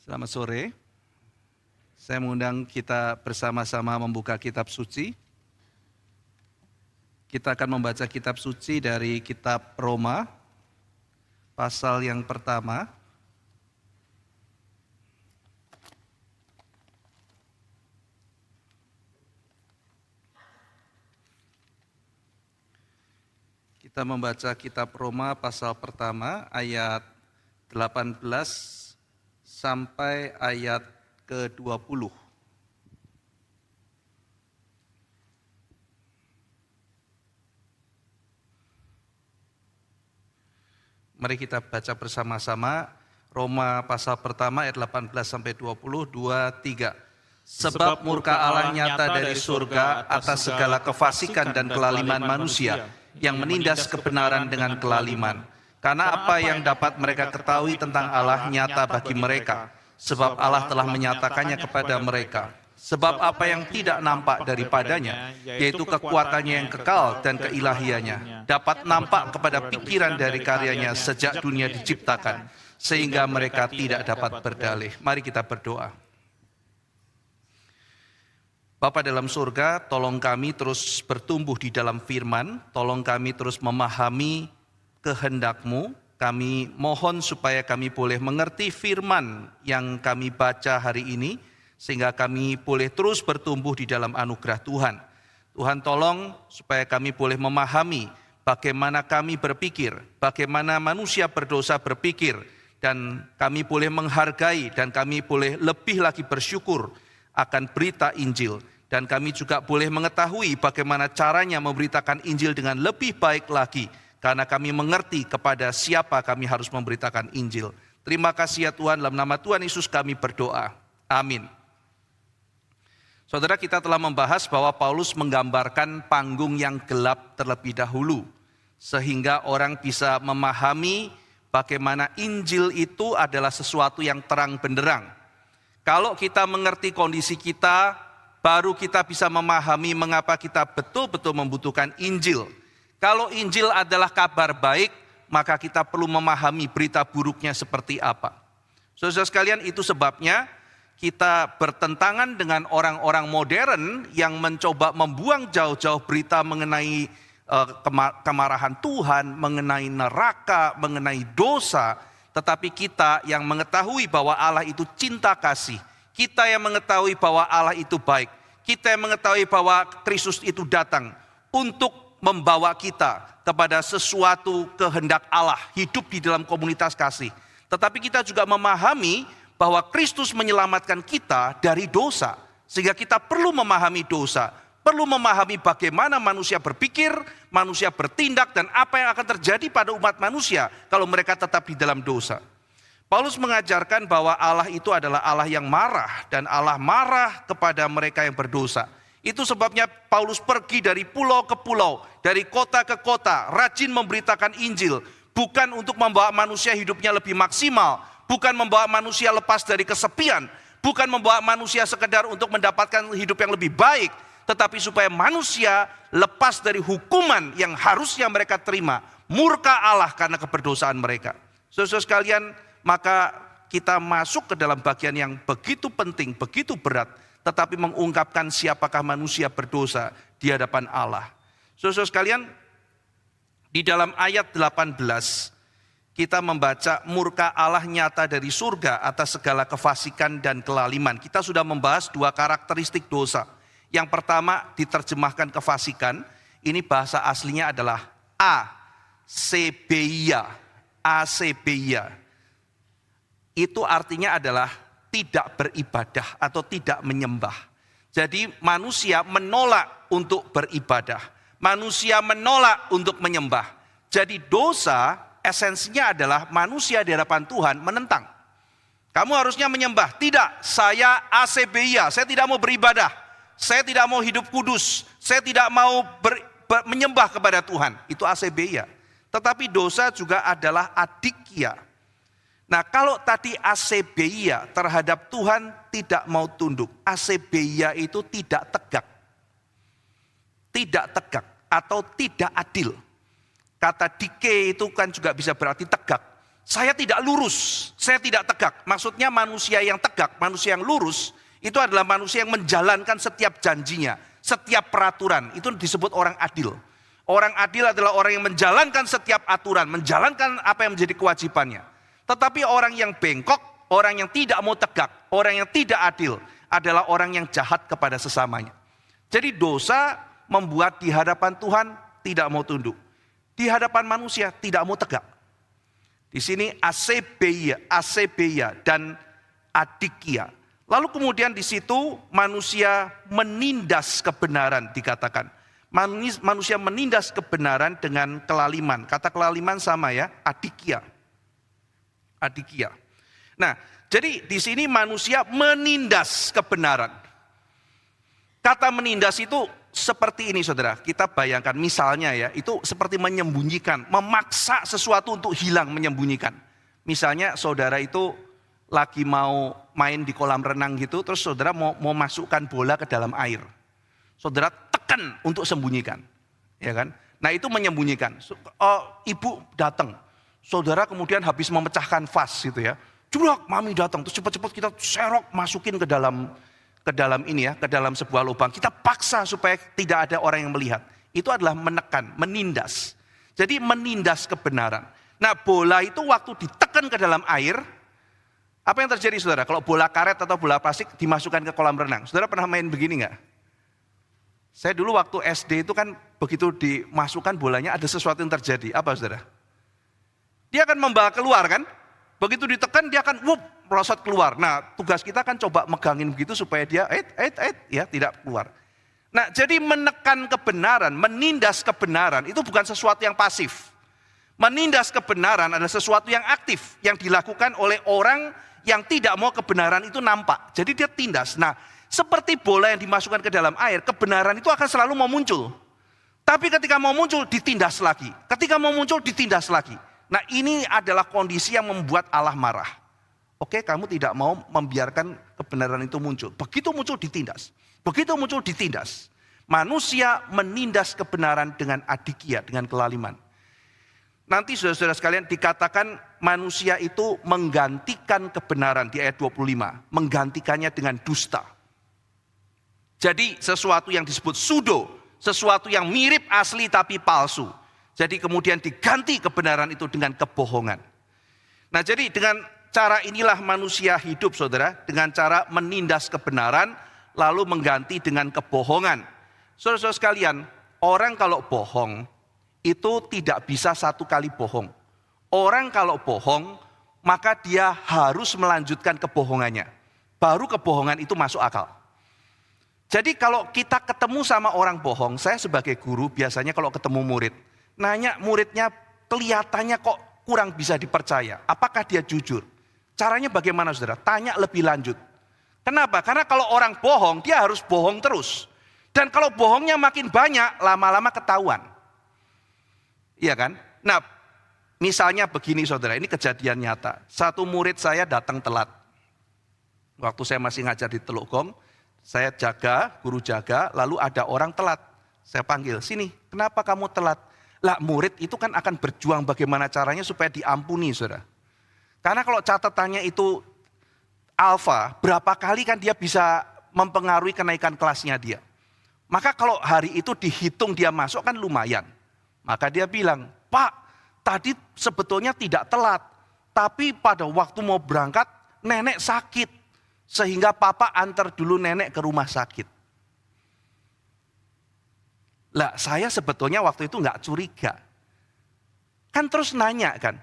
Selamat sore. Saya mengundang kita bersama-sama membuka kitab suci. Kita akan membaca kitab suci dari kitab Roma, pasal yang pertama. Kita membaca kitab Roma pasal pertama ayat 18 sampai ayat ke-20. Mari kita baca bersama-sama Roma pasal pertama ayat 18 sampai 20, 2, 3. Sebab murka Allah nyata dari surga atas segala kefasikan dan kelaliman manusia yang menindas kebenaran dengan kelaliman. Karena apa yang dapat mereka ketahui tentang Allah nyata bagi mereka, sebab Allah telah menyatakannya kepada mereka. Sebab apa yang tidak nampak daripadanya, yaitu kekuatannya yang kekal dan keilahiannya, dapat nampak kepada pikiran dari karyanya sejak dunia diciptakan, sehingga mereka tidak dapat berdalih. Mari kita berdoa. Bapa dalam surga, tolong kami terus bertumbuh di dalam firman, tolong kami terus memahami kehendak-Mu. Kami mohon supaya kami boleh mengerti firman yang kami baca hari ini, sehingga kami boleh terus bertumbuh di dalam anugerah Tuhan. Tuhan tolong supaya kami boleh memahami bagaimana kami berpikir, bagaimana manusia berdosa berpikir, dan kami boleh menghargai dan kami boleh lebih lagi bersyukur akan berita Injil. Dan kami juga boleh mengetahui bagaimana caranya memberitakan Injil dengan lebih baik lagi, karena kami mengerti kepada siapa kami harus memberitakan Injil. Terima kasih ya Tuhan, dalam nama Tuhan Yesus kami berdoa. Amin. Saudara, kita telah membahas bahwa Paulus menggambarkan panggung yang gelap terlebih dahulu, sehingga orang bisa memahami bagaimana Injil itu adalah sesuatu yang terang benderang. Kalau kita mengerti kondisi kita, baru kita bisa memahami mengapa kita betul-betul membutuhkan Injil. Kalau Injil adalah kabar baik, maka kita perlu memahami berita buruknya seperti apa. Saudara sekalian, itu sebabnya kita bertentangan dengan orang-orang modern yang mencoba membuang jauh-jauh berita mengenai kemarahan Tuhan, mengenai neraka, mengenai dosa. Tetapi kita yang mengetahui bahwa Allah itu cinta kasih, kita yang mengetahui bahwa Allah itu baik, kita yang mengetahui bahwa Kristus itu datang untuk membawa kita kepada sesuatu kehendak Allah, hidup di dalam komunitas kasih. Tetapi kita juga memahami bahwa Kristus menyelamatkan kita dari dosa, sehingga kita perlu memahami dosa, perlu memahami bagaimana manusia berpikir, manusia bertindak, dan apa yang akan terjadi pada umat manusia kalau mereka tetap di dalam dosa. Paulus mengajarkan bahwa Allah itu adalah Allah yang marah, dan Allah marah kepada mereka yang berdosa. Itu sebabnya Paulus pergi dari pulau ke pulau, dari kota ke kota, rajin memberitakan Injil, bukan untuk membawa manusia hidupnya lebih maksimal, bukan membawa manusia lepas dari kesepian, bukan membawa manusia sekedar untuk mendapatkan hidup yang lebih baik, tetapi supaya manusia lepas dari hukuman yang harusnya mereka terima, murka Allah karena keberdosaan mereka. Saudara sekalian, maka kita masuk ke dalam bagian yang begitu penting, begitu berat, tetapi mengungkapkan siapakah manusia berdosa di hadapan Allah. Saudara sekalian, di dalam ayat 18, kita membaca murka Allah nyata dari surga atas segala kefasikan dan kelaliman. Kita sudah membahas dua karakteristik dosa. Yang pertama diterjemahkan kefasikan, ini bahasa aslinya adalah asebia. Asebia. Itu artinya adalah tidak beribadah atau tidak menyembah. Jadi manusia menolak untuk beribadah. Manusia menolak untuk menyembah. Jadi dosa esensinya adalah manusia di hadapan Tuhan menentang. Kamu harusnya menyembah. Tidak, saya asebia, saya tidak mau beribadah. Saya tidak mau hidup kudus. Saya tidak mau menyembah kepada Tuhan. Itu asebia. Tetapi dosa juga adalah adikia. Nah, kalau tadi asebia terhadap Tuhan tidak mau tunduk, asebia itu tidak tegak. Tidak tegak atau tidak adil. Kata dike itu kan juga bisa berarti tegak. Saya tidak lurus, saya tidak tegak. Maksudnya manusia yang tegak, manusia yang lurus, itu adalah manusia yang menjalankan setiap janjinya, setiap peraturan. Itu disebut orang adil. Orang adil adalah orang yang menjalankan setiap aturan, menjalankan apa yang menjadi kewajibannya. Tetapi orang yang bengkok, orang yang tidak mau tegak, orang yang tidak adil, adalah orang yang jahat kepada sesamanya. Jadi dosa membuat di hadapan Tuhan tidak mau tunduk. Di hadapan manusia tidak mau tegak. Di sini asebeia dan adikia. Lalu kemudian di situ manusia menindas kebenaran dikatakan. Manusia menindas kebenaran dengan kelaliman. Kata kelaliman sama ya, adikia. Adikia. Nah, jadi di sini manusia menindas kebenaran. Kata menindas itu seperti ini saudara, kita bayangkan misalnya ya, itu seperti menyembunyikan, memaksa sesuatu untuk hilang, menyembunyikan. Misalnya saudara itu lagi mau main di kolam renang gitu, terus saudara mau masukkan bola ke dalam air. Saudara tekan untuk sembunyikan, ya kan? Nah itu menyembunyikan. Ibu datang, saudara kemudian habis memecahkan vas gitu ya. Jurak, mami datang, terus cepat-cepat kita serok masukin ke dalam ini ya, ke dalam sebuah lubang. Kita paksa supaya tidak ada orang yang melihat. Itu adalah menekan, menindas. Jadi menindas kebenaran. Nah bola itu waktu ditekan ke dalam air, apa yang terjadi saudara? Kalau bola karet atau bola plastik dimasukkan ke kolam renang. Saudara pernah main begini enggak? Saya dulu waktu SD itu kan begitu dimasukkan bolanya ada sesuatu yang terjadi. Apa saudara? Dia akan membawa keluar kan? Begitu ditekan dia akan merosot keluar. Nah tugas kita kan coba megangin begitu supaya dia ya tidak keluar. Nah jadi menekan kebenaran, menindas kebenaran itu bukan sesuatu yang pasif. Menindas kebenaran adalah sesuatu yang aktif. Yang dilakukan oleh orang yang tidak mau kebenaran itu nampak. Jadi dia tindas. Nah seperti bola yang dimasukkan ke dalam air, kebenaran itu akan selalu mau muncul. Tapi ketika mau muncul ditindas lagi. Ketika mau muncul ditindas lagi. Nah ini adalah kondisi yang membuat Allah marah. Oke, kamu tidak mau membiarkan kebenaran itu muncul. Begitu muncul ditindas. Begitu muncul ditindas. Manusia menindas kebenaran dengan adikia, dengan kelaliman. Nanti saudara-saudara sekalian dikatakan manusia itu menggantikan kebenaran di ayat 25. Menggantikannya dengan dusta. Jadi sesuatu yang disebut pseudo. Sesuatu yang mirip asli tapi palsu. Jadi kemudian diganti kebenaran itu dengan kebohongan. Nah jadi dengan cara inilah manusia hidup saudara. Dengan cara menindas kebenaran lalu mengganti dengan kebohongan. Saudara-saudara sekalian, orang kalau bohong itu tidak bisa satu kali bohong. Orang kalau bohong maka dia harus melanjutkan kebohongannya. Baru kebohongan itu masuk akal. Jadi kalau kita ketemu sama orang bohong, saya sebagai guru biasanya kalau ketemu murid, nanya muridnya kelihatannya kok kurang bisa dipercaya. Apakah dia jujur? Caranya bagaimana saudara? Tanya lebih lanjut. Kenapa? Karena kalau orang bohong, dia harus bohong terus. Dan kalau bohongnya makin banyak, lama-lama ketahuan. Iya kan? Nah, misalnya begini saudara, ini kejadian nyata. Satu murid saya datang telat. Waktu saya masih ngajar di Teluk Gong, saya jaga, guru jaga, lalu ada orang telat. Saya panggil, sini, kenapa kamu telat? Lah murid itu kan akan berjuang bagaimana caranya supaya diampuni saudara. Karena kalau catatannya itu alfa, berapa kali kan dia bisa mempengaruhi kenaikan kelasnya dia. Maka kalau hari itu dihitung dia masuk kan lumayan. Maka dia bilang, Pak tadi sebetulnya tidak telat. Tapi pada waktu mau berangkat nenek sakit. Sehingga papa antar dulu nenek ke rumah sakit. Lah saya sebetulnya waktu itu gak curiga. Kan terus nanya kan,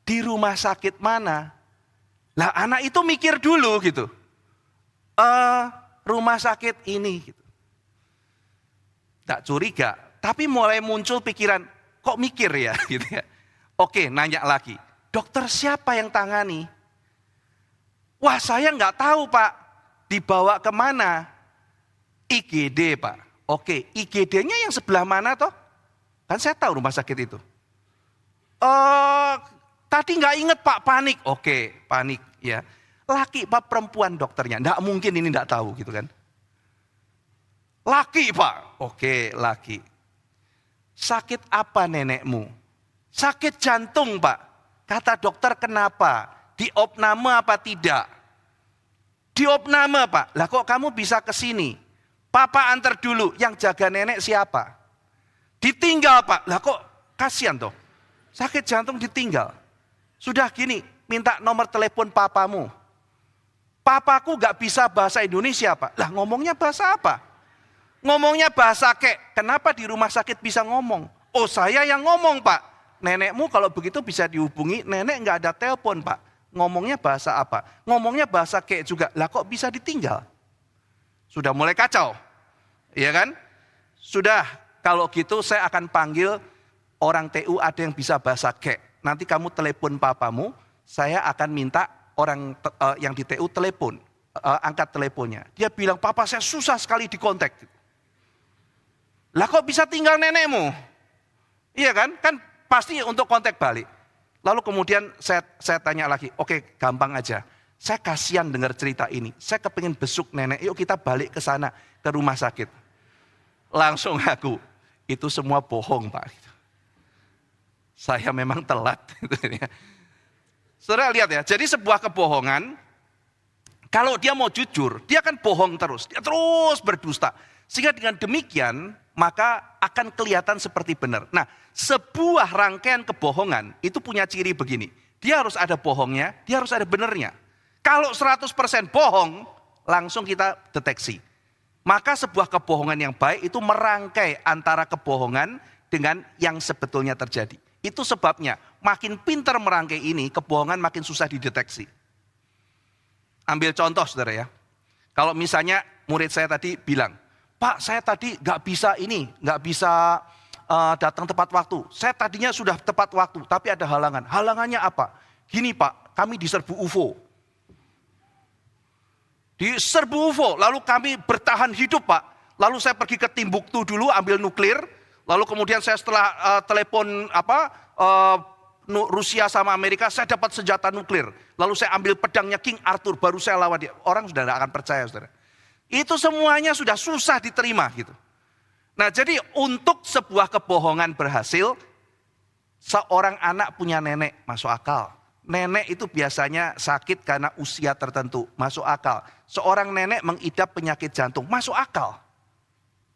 di rumah sakit mana? Lah anak itu mikir dulu gitu. Rumah sakit ini gitu. Gak curiga, tapi mulai muncul pikiran, kok mikir ya gitu ya. Oke nanya lagi, dokter siapa yang tangani? Wah saya nggak tahu Pak, dibawa kemana? IGD Pak. Oke, IGD-nya yang sebelah mana toh? Kan saya tahu rumah sakit itu. Tadi nggak inget Pak, panik. Oke, panik ya. Laki Pak, perempuan dokternya? Nggak mungkin ini nggak tahu gitu kan. Laki Pak. Oke, laki. Sakit apa nenekmu? Sakit jantung Pak. Kata dokter kenapa? Diopname apa tidak? Diopname Pak. Lah kok kamu bisa ke sini? Papa antar dulu, yang jaga nenek siapa? Ditinggal Pak. Lah kok kasihan toh. Sakit jantung ditinggal. Sudah gini, minta nomor telepon papamu. Papaku gak bisa bahasa Indonesia Pak. Lah ngomongnya bahasa apa? Ngomongnya bahasa kek. Kenapa di rumah sakit bisa ngomong? Oh saya yang ngomong Pak. Nenekmu kalau begitu bisa dihubungi, nenek nggak ada telepon Pak. Ngomongnya bahasa apa? Ngomongnya bahasa kek juga. Lah kok bisa ditinggal? Sudah mulai kacau. Iya kan? Sudah, kalau gitu saya akan panggil orang TU ada yang bisa bahasa kek. Nanti kamu telepon papamu, saya akan minta orang yang di TU telepon. Angkat teleponnya. Dia bilang, papa saya susah sekali dikontak. Lah kok bisa tinggal nenekmu? Iya kan? Kan pasti untuk kontak balik. Lalu kemudian saya tanya lagi, oke gampang aja. Saya kasihan dengar cerita ini. Saya kepingin besuk nenek, yuk kita balik ke sana, ke rumah sakit. Langsung aku, itu semua bohong Pak. Saya memang telat. Saudara lihat ya, jadi sebuah kebohongan, kalau dia mau jujur, dia akan bohong terus. Dia terus berdusta. Sehingga dengan demikian, maka akan kelihatan seperti benar. Nah, sebuah rangkaian kebohongan itu punya ciri begini. Dia harus ada bohongnya, dia harus ada benernya. Kalau 100% bohong, langsung kita deteksi. Maka sebuah kebohongan yang baik itu merangkai antara kebohongan dengan yang sebetulnya terjadi. Itu sebabnya makin pintar merangkai ini, kebohongan makin susah dideteksi. Ambil contoh saudara ya. Kalau misalnya murid saya tadi bilang, Pak saya tadi gak bisa datang tepat waktu. Saya tadinya sudah tepat waktu, tapi ada halangan. Halangannya apa? Gini Pak, kami diserbu UFO. Diserbu UFO, lalu kami bertahan hidup Pak. Lalu saya pergi ke Timbuktu dulu ambil nuklir. Lalu kemudian saya setelah telepon Rusia sama Amerika, saya dapat senjata nuklir. Lalu saya ambil pedangnya King Arthur, baru saya lawan dia. Orang sudah tidak akan percaya saudara. Itu semuanya sudah susah diterima gitu. Nah jadi untuk sebuah kebohongan berhasil, seorang anak punya nenek, masuk akal. Nenek itu biasanya sakit karena usia tertentu, masuk akal. Seorang nenek mengidap penyakit jantung, masuk akal.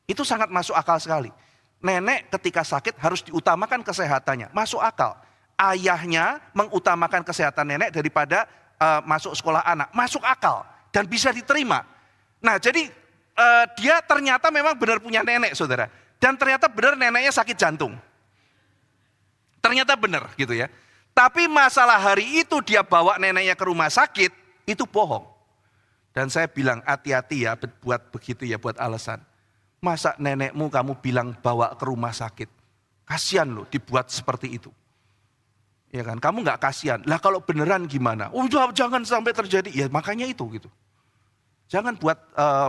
Itu sangat masuk akal sekali. Nenek ketika sakit harus diutamakan kesehatannya, masuk akal. Ayahnya mengutamakan kesehatan nenek daripada masuk sekolah anak, masuk akal. Dan bisa diterima. Nah jadi dia ternyata memang benar punya nenek saudara. Dan ternyata benar neneknya sakit jantung. Ternyata benar gitu ya. Tapi masalah hari itu dia bawa neneknya ke rumah sakit, itu bohong. Dan saya bilang hati-hati ya buat begitu ya, buat alasan. Masa nenekmu kamu bilang bawa ke rumah sakit? Kasihan loh dibuat seperti itu. Ya kan, kamu gak kasihan. Lah kalau beneran gimana? Oh jangan sampai terjadi. Ya makanya itu gitu. Jangan buat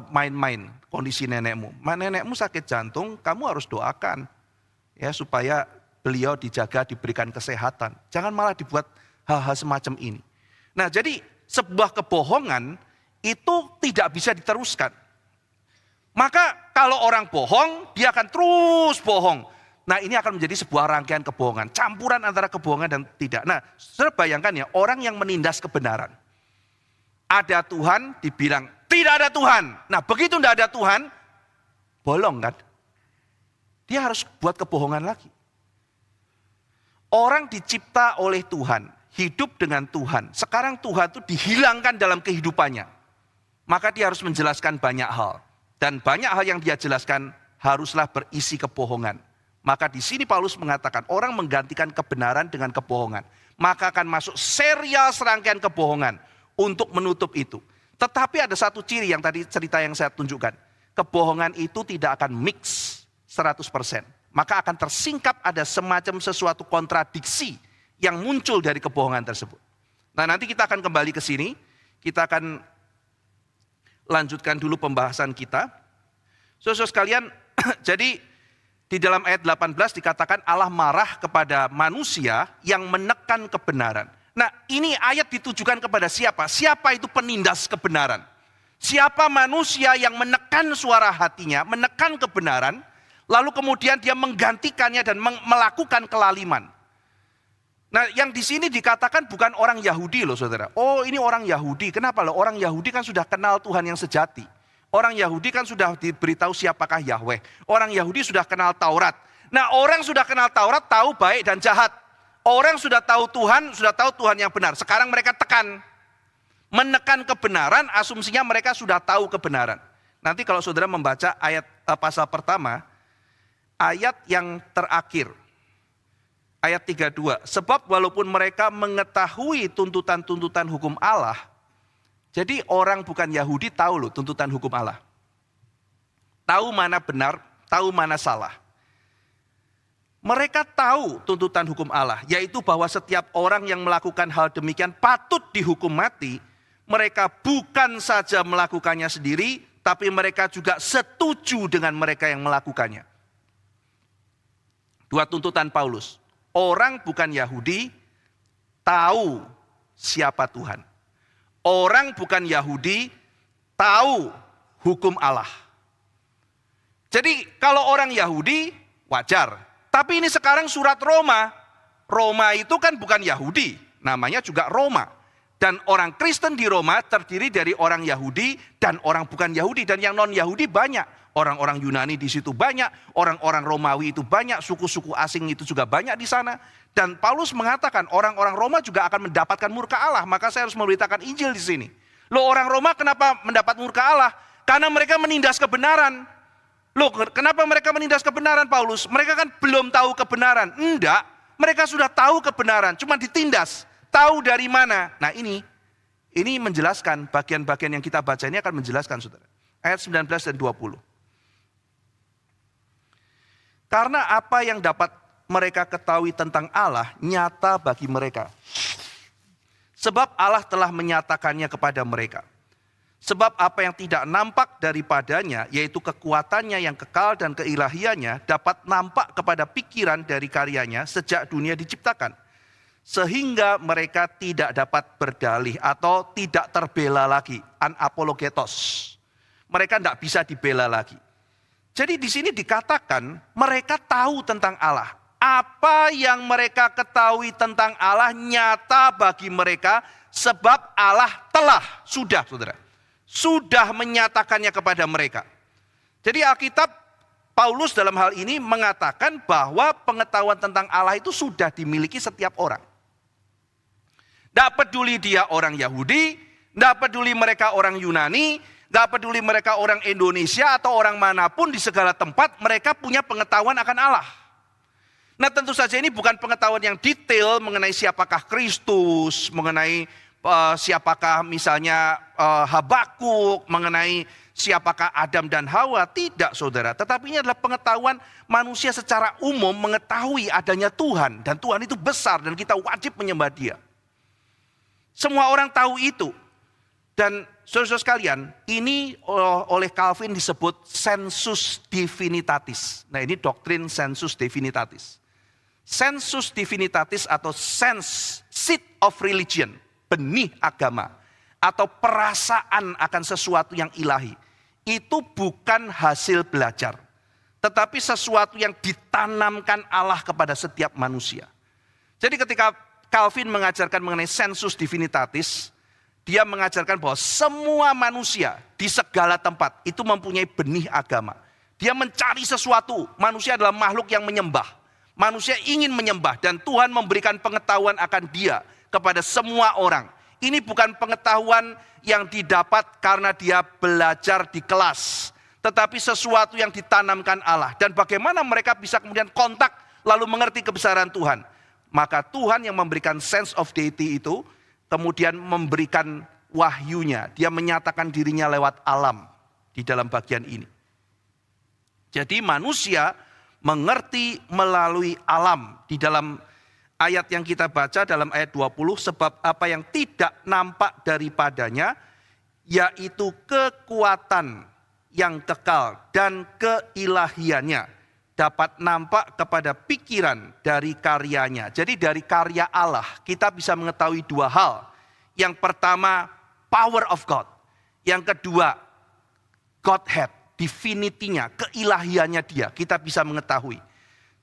main-main kondisi nenekmu. Nenekmu sakit jantung, kamu harus doakan. Ya supaya beliau dijaga, diberikan kesehatan. Jangan malah dibuat hal-hal semacam ini. Nah jadi sebuah kebohongan itu tidak bisa diteruskan. Maka kalau orang bohong, dia akan terus bohong. Nah ini akan menjadi sebuah rangkaian kebohongan. Campuran antara kebohongan dan tidak. Nah saudara bayangkan ya, orang yang menindas kebenaran. Ada Tuhan, dibilang tidak ada Tuhan. Nah begitu tidak ada Tuhan, bolong kan. Dia harus buat kebohongan lagi. Orang dicipta oleh Tuhan, hidup dengan Tuhan. Sekarang Tuhan itu dihilangkan dalam kehidupannya. Maka dia harus menjelaskan banyak hal. Dan banyak hal yang dia jelaskan haruslah berisi kebohongan. Maka di sini Paulus mengatakan orang menggantikan kebenaran dengan kebohongan. Maka akan masuk serial serangkaian kebohongan untuk menutup itu. Tetapi ada satu ciri yang tadi cerita yang saya tunjukkan. Kebohongan itu tidak akan mix 100%. Maka akan tersingkap ada semacam sesuatu kontradiksi yang muncul dari kebohongan tersebut. Nah nanti kita akan kembali ke sini, kita akan lanjutkan dulu pembahasan kita. Saudara sekalian, jadi di dalam ayat 18 dikatakan Allah marah kepada manusia yang menekan kebenaran. Nah ini ayat ditujukan kepada siapa? Siapa itu penindas kebenaran? Siapa manusia yang menekan suara hatinya, menekan kebenaran, lalu kemudian dia menggantikannya dan melakukan kelaliman. Nah, yang di sini dikatakan bukan orang Yahudi loh saudara. Oh, ini orang Yahudi. Kenapa loh? Orang Yahudi kan sudah kenal Tuhan yang sejati. Orang Yahudi kan sudah diberitahu siapakah Yahweh. Orang Yahudi sudah kenal Taurat. Nah, orang sudah kenal Taurat tahu baik dan jahat. Orang sudah tahu Tuhan, sudah tahu Tuhan yang benar. Sekarang mereka menekan kebenaran, asumsinya mereka sudah tahu kebenaran. Nanti kalau saudara membaca ayat pasal pertama, ayat yang terakhir. Ayat 32, sebab walaupun mereka mengetahui tuntutan-tuntutan hukum Allah, jadi orang bukan Yahudi tahu loh tuntutan hukum Allah. Tahu mana benar, tahu mana salah. Mereka tahu tuntutan hukum Allah, yaitu bahwa setiap orang yang melakukan hal demikian patut dihukum mati. Mereka bukan saja melakukannya sendiri, tapi mereka juga setuju dengan mereka yang melakukannya. Dua tuntutan Paulus. Orang bukan Yahudi tahu siapa Tuhan. Orang bukan Yahudi tahu hukum Allah. Jadi kalau orang Yahudi wajar. Tapi ini sekarang surat Roma. Roma itu kan bukan Yahudi. Namanya juga Roma. Dan orang Kristen di Roma terdiri dari orang Yahudi dan orang bukan Yahudi. Dan yang non-Yahudi banyak. Orang-orang Yunani di situ banyak, orang-orang Romawi itu banyak, suku-suku asing itu juga banyak di sana. Dan Paulus mengatakan orang-orang Roma juga akan mendapatkan murka Allah, maka saya harus memberitakan Injil di sini. Loh, orang Roma kenapa mendapat murka Allah? Karena mereka menindas kebenaran. Loh, kenapa mereka menindas kebenaran, Paulus? Mereka kan belum tahu kebenaran. Enggak, mereka sudah tahu kebenaran, cuma ditindas. Tahu dari mana? Nah, ini menjelaskan bagian-bagian yang kita baca ini akan menjelaskan, saudara. Ayat 19 dan 20. Karena apa yang dapat mereka ketahui tentang Allah nyata bagi mereka. Sebab Allah telah menyatakannya kepada mereka. Sebab apa yang tidak nampak daripadanya, yaitu kekuatannya yang kekal dan keilahiannya, dapat nampak kepada pikiran dari karyanya sejak dunia diciptakan. Sehingga mereka tidak dapat berdalih atau tidak terbela lagi. Anapologetos. Mereka tidak bisa dibela lagi. Jadi di sini dikatakan mereka tahu tentang Allah. Apa yang mereka ketahui tentang Allah nyata bagi mereka sebab Allah sudah menyatakannya kepada mereka. Jadi Alkitab Paulus dalam hal ini mengatakan bahwa pengetahuan tentang Allah itu sudah dimiliki setiap orang. Tidak peduli dia orang Yahudi, tidak peduli mereka orang Yunani, gak peduli mereka orang Indonesia atau orang manapun di segala tempat, mereka punya pengetahuan akan Allah. Nah, tentu saja ini bukan pengetahuan yang detail mengenai siapakah Kristus, mengenai siapakah misalnya Habakuk, mengenai siapakah Adam dan Hawa. Tidak, saudara. Tetapi ini adalah pengetahuan manusia secara umum mengetahui adanya Tuhan. Dan Tuhan itu besar dan kita wajib menyembah Dia. Semua orang tahu itu. Dan saudara-saudara sekalian, ini oleh Calvin disebut sensus divinitatis. Nah, ini doktrin sensus divinitatis. Sensus divinitatis atau seed of religion, benih agama, atau perasaan akan sesuatu yang ilahi. Itu bukan hasil belajar, tetapi sesuatu yang ditanamkan Allah kepada setiap manusia. Jadi ketika Calvin mengajarkan mengenai sensus divinitatis, dia mengajarkan bahwa semua manusia di segala tempat itu mempunyai benih agama. Dia mencari sesuatu, manusia adalah makhluk yang menyembah. Manusia ingin menyembah dan Tuhan memberikan pengetahuan akan dia kepada semua orang. Ini bukan pengetahuan yang didapat karena dia belajar di kelas. Tetapi sesuatu yang ditanamkan Allah. Dan bagaimana mereka bisa kemudian kontak lalu mengerti kebesaran Tuhan. Maka Tuhan yang memberikan sense of deity itu kemudian memberikan wahyunya. Dia menyatakan dirinya lewat alam di dalam bagian ini. Jadi manusia mengerti melalui alam. Di dalam ayat yang kita baca dalam ayat 20. Sebab apa yang tidak nampak daripadanya, yaitu kekuatan yang kekal dan keilahiannya, dapat nampak kepada pikiran dari karyanya. Jadi dari karya Allah kita bisa mengetahui dua hal. Yang pertama, power of God. Yang kedua, Godhead, divinity-nya, keilahiannya dia. Kita bisa mengetahui.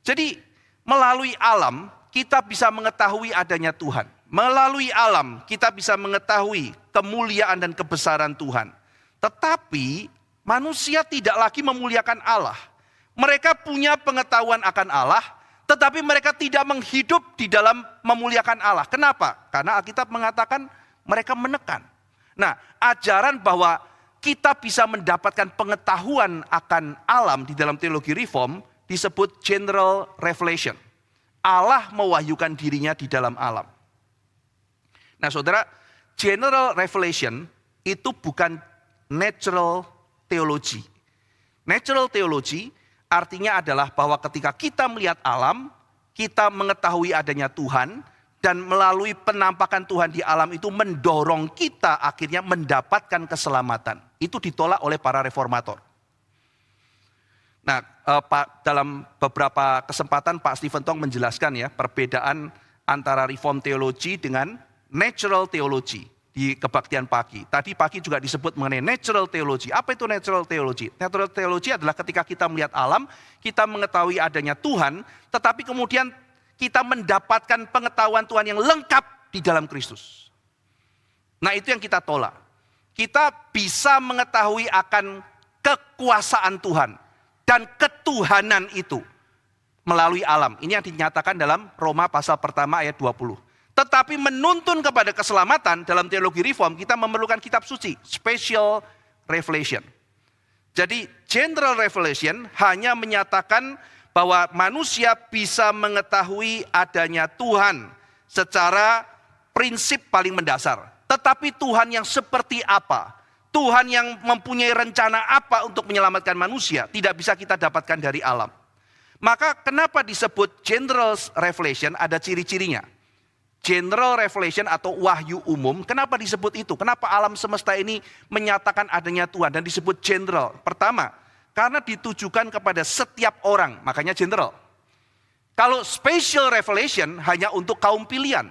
Jadi melalui alam kita bisa mengetahui adanya Tuhan. Melalui alam kita bisa mengetahui kemuliaan dan kebesaran Tuhan. Tetapi manusia tidak lagi memuliakan Allah. Mereka punya pengetahuan akan Allah, tetapi mereka tidak menghidup di dalam memuliakan Allah. Kenapa? Karena Alkitab mengatakan mereka menekan. Nah, ajaran bahwa kita bisa mendapatkan pengetahuan akan alam di dalam teologi reform disebut general revelation. Allah mewahyukan dirinya di dalam alam. Nah saudara, general revelation itu bukan natural theology. Natural theology artinya adalah bahwa ketika kita melihat alam, kita mengetahui adanya Tuhan, dan melalui penampakan Tuhan di alam itu mendorong kita akhirnya mendapatkan keselamatan. Itu ditolak oleh para reformator. Nah, dalam beberapa kesempatan Pak Stephen Tong menjelaskan ya perbedaan antara reform teologi dengan natural theology di kebaktian pagi. Tadi pagi juga disebut mengenai natural theology. Apa itu natural theology? Natural theology adalah ketika kita melihat alam, kita mengetahui adanya Tuhan, tetapi kemudian kita mendapatkan pengetahuan Tuhan yang lengkap di dalam Kristus. Nah itu yang kita tolak. Kita bisa mengetahui akan kekuasaan Tuhan dan ketuhanan itu melalui alam. Ini yang dinyatakan dalam Roma pasal pertama ayat 20. Tetapi menuntun kepada keselamatan dalam teologi reform kita memerlukan kitab suci, special revelation. Jadi general revelation hanya menyatakan bahwa manusia bisa mengetahui adanya Tuhan secara prinsip paling mendasar. Tetapi Tuhan yang seperti apa? Tuhan yang mempunyai rencana apa untuk menyelamatkan manusia? Tidak bisa kita dapatkan dari alam. Maka kenapa disebut general revelation? Ada ciri-cirinya. General revelation atau wahyu umum, kenapa disebut itu? Kenapa alam semesta ini menyatakan adanya Tuhan dan disebut general? Pertama, karena ditujukan kepada setiap orang, makanya general. Kalau special revelation hanya untuk kaum pilihan.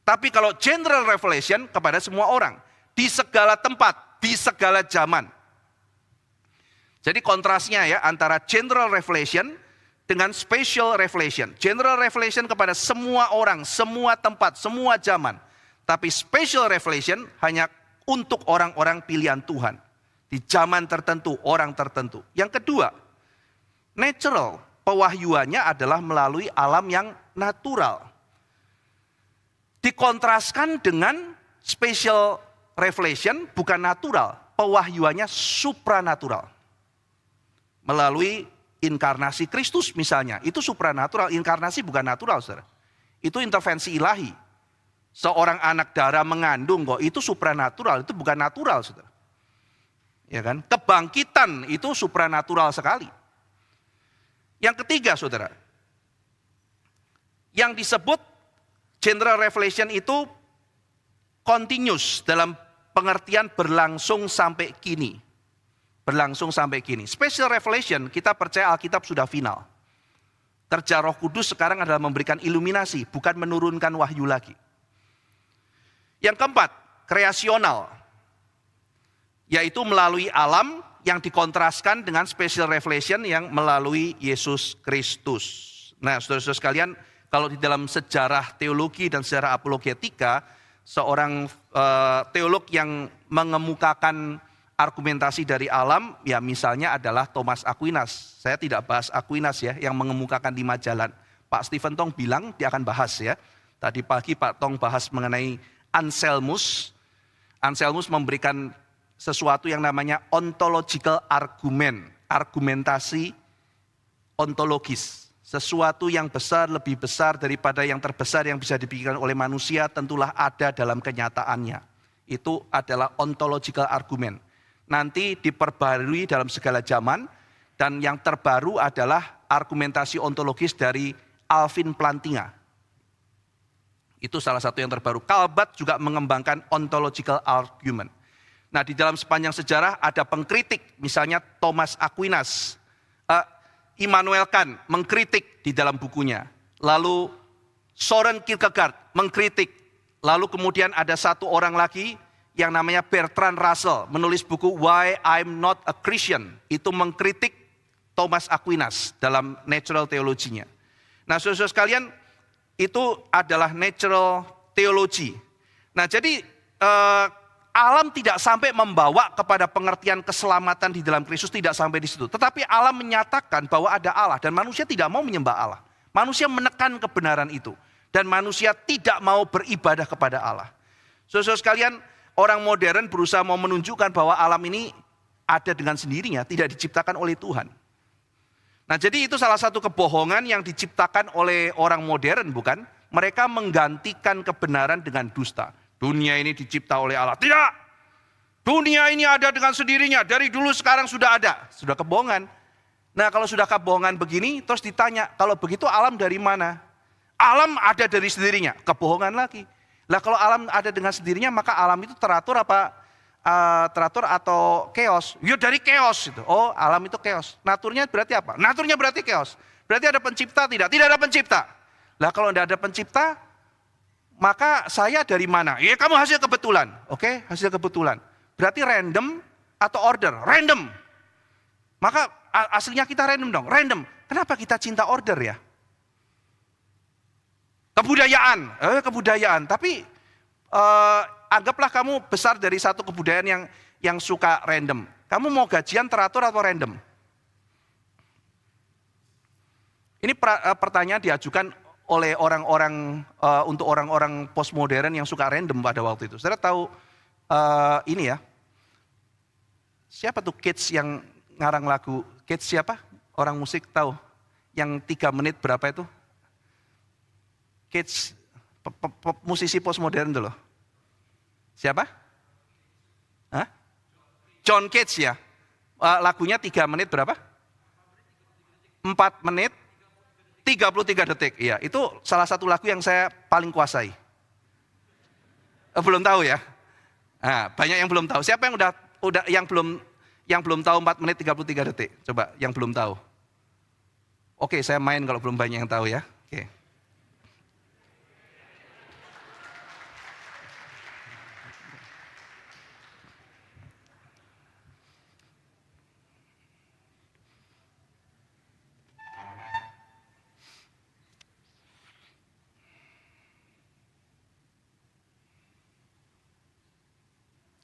Tapi kalau general revelation kepada semua orang. Di segala tempat, di segala zaman. Jadi kontrasnya ya antara general revelation dengan special revelation. General revelation kepada semua orang, semua tempat, semua zaman. Tapi special revelation hanya untuk orang-orang pilihan Tuhan. Di zaman tertentu, orang tertentu. Yang kedua, natural. Pewahyuannya adalah melalui alam yang natural. Dikontraskan dengan special revelation bukan natural. Pewahyuannya supranatural. Melalui inkarnasi Kristus misalnya. Itu supranatural. Inkarnasi bukan natural, saudara. Itu intervensi ilahi. Seorang anak darah mengandung kok. Itu supranatural. Itu bukan natural, saudara. Ya kan? Kebangkitan itu supranatural sekali. Yang ketiga, saudara. Yang disebut general revelation itu continuous dalam pengertian berlangsung sampai kini. Berlangsung sampai kini. Special revelation kita percaya Alkitab sudah final. Kerja Roh Kudus sekarang adalah memberikan iluminasi, bukan menurunkan wahyu lagi. Yang keempat, kreasional. Yaitu melalui alam yang dikontraskan dengan special revelation yang melalui Yesus Kristus. Nah saudara-saudara sekalian, kalau di dalam sejarah teologi dan sejarah apologetika, seorang teolog yang mengemukakan argumentasi dari alam, ya misalnya adalah Thomas Aquinas. Saya tidak bahas Aquinas ya, yang mengemukakan 5 jalan. Pak Stephen Tong bilang dia akan bahas ya. Tadi pagi Pak Tong bahas mengenai Anselmus. Anselmus memberikan sesuatu yang namanya ontological argument, argumentasi ontologis. Sesuatu yang besar, lebih besar daripada yang terbesar yang bisa dipikirkan oleh manusia tentulah ada dalam kenyataannya. Itu adalah ontological argument. Nanti diperbarui dalam segala zaman dan yang terbaru adalah argumentasi ontologis dari Alvin Plantinga. Itu salah satu yang terbaru. Calbat juga mengembangkan ontological argument. Nah di dalam sepanjang sejarah ada pengkritik, misalnya Thomas Aquinas. Immanuel Kant mengkritik di dalam bukunya. Lalu Soren Kierkegaard mengkritik. Lalu kemudian ada satu orang lagi yang namanya Bertrand Russell menulis buku Why I'm Not a Christian. Itu mengkritik Thomas Aquinas dalam natural theology-nya. Nah saudara-saudara sekalian, itu adalah natural theology. Nah jadi alam tidak sampai membawa kepada pengertian keselamatan di dalam Kristus, tidak sampai di situ. Tetapi alam menyatakan bahwa ada Allah dan manusia tidak mau menyembah Allah. Manusia menekan kebenaran itu dan manusia tidak mau beribadah kepada Allah. Saudara sekalian, orang modern berusaha mau menunjukkan bahwa alam ini ada dengan sendirinya, tidak diciptakan oleh Tuhan. Nah jadi itu salah satu kebohongan yang diciptakan oleh orang modern, bukan? Mereka menggantikan kebenaran dengan dusta. Dunia ini dicipta oleh Allah. Tidak! Dunia ini ada dengan sendirinya, dari dulu sekarang sudah ada. Sudah kebohongan. Nah kalau sudah kebohongan begini, terus ditanya, kalau begitu alam dari mana? Alam ada dari sendirinya, kebohongan lagi. Lah kalau alam ada dengan sendirinya, maka alam itu teratur apa? Teratur atau chaos? Ya dari chaos itu. Oh, alam itu chaos. Naturnya berarti apa? Naturnya berarti chaos. Berarti ada pencipta tidak? Tidak ada pencipta. Lah kalau tidak ada pencipta, maka saya dari mana? Ya kamu hasil kebetulan. Oke, hasil kebetulan. Berarti random atau order? Random. Maka aslinya kita random dong. Random. Kenapa kita cinta order ya? Kebudayaan. Tapi anggaplah kamu besar dari satu kebudayaan yang suka random. Kamu mau gajian teratur atau random? Ini pertanyaan diajukan oleh orang-orang untuk orang-orang postmodern yang suka random pada waktu itu. Saudara tahu ini ya? Siapa tuh Kids yang ngarang lagu? Kids siapa? Orang musik tahu? Yang 3 menit berapa itu? Kids, musisi postmodern dulu. Siapa? Hah? John Cage ya. Lagunya 3 menit berapa? 4 menit 33 detik. Iya, itu salah satu lagu yang saya paling kuasai. Belum tahu ya? Nah, banyak yang belum tahu. Siapa yang udah yang belum tahu 4 menit 33 detik? Coba yang belum tahu. Oke, saya main kalau belum banyak yang tahu ya. Oke.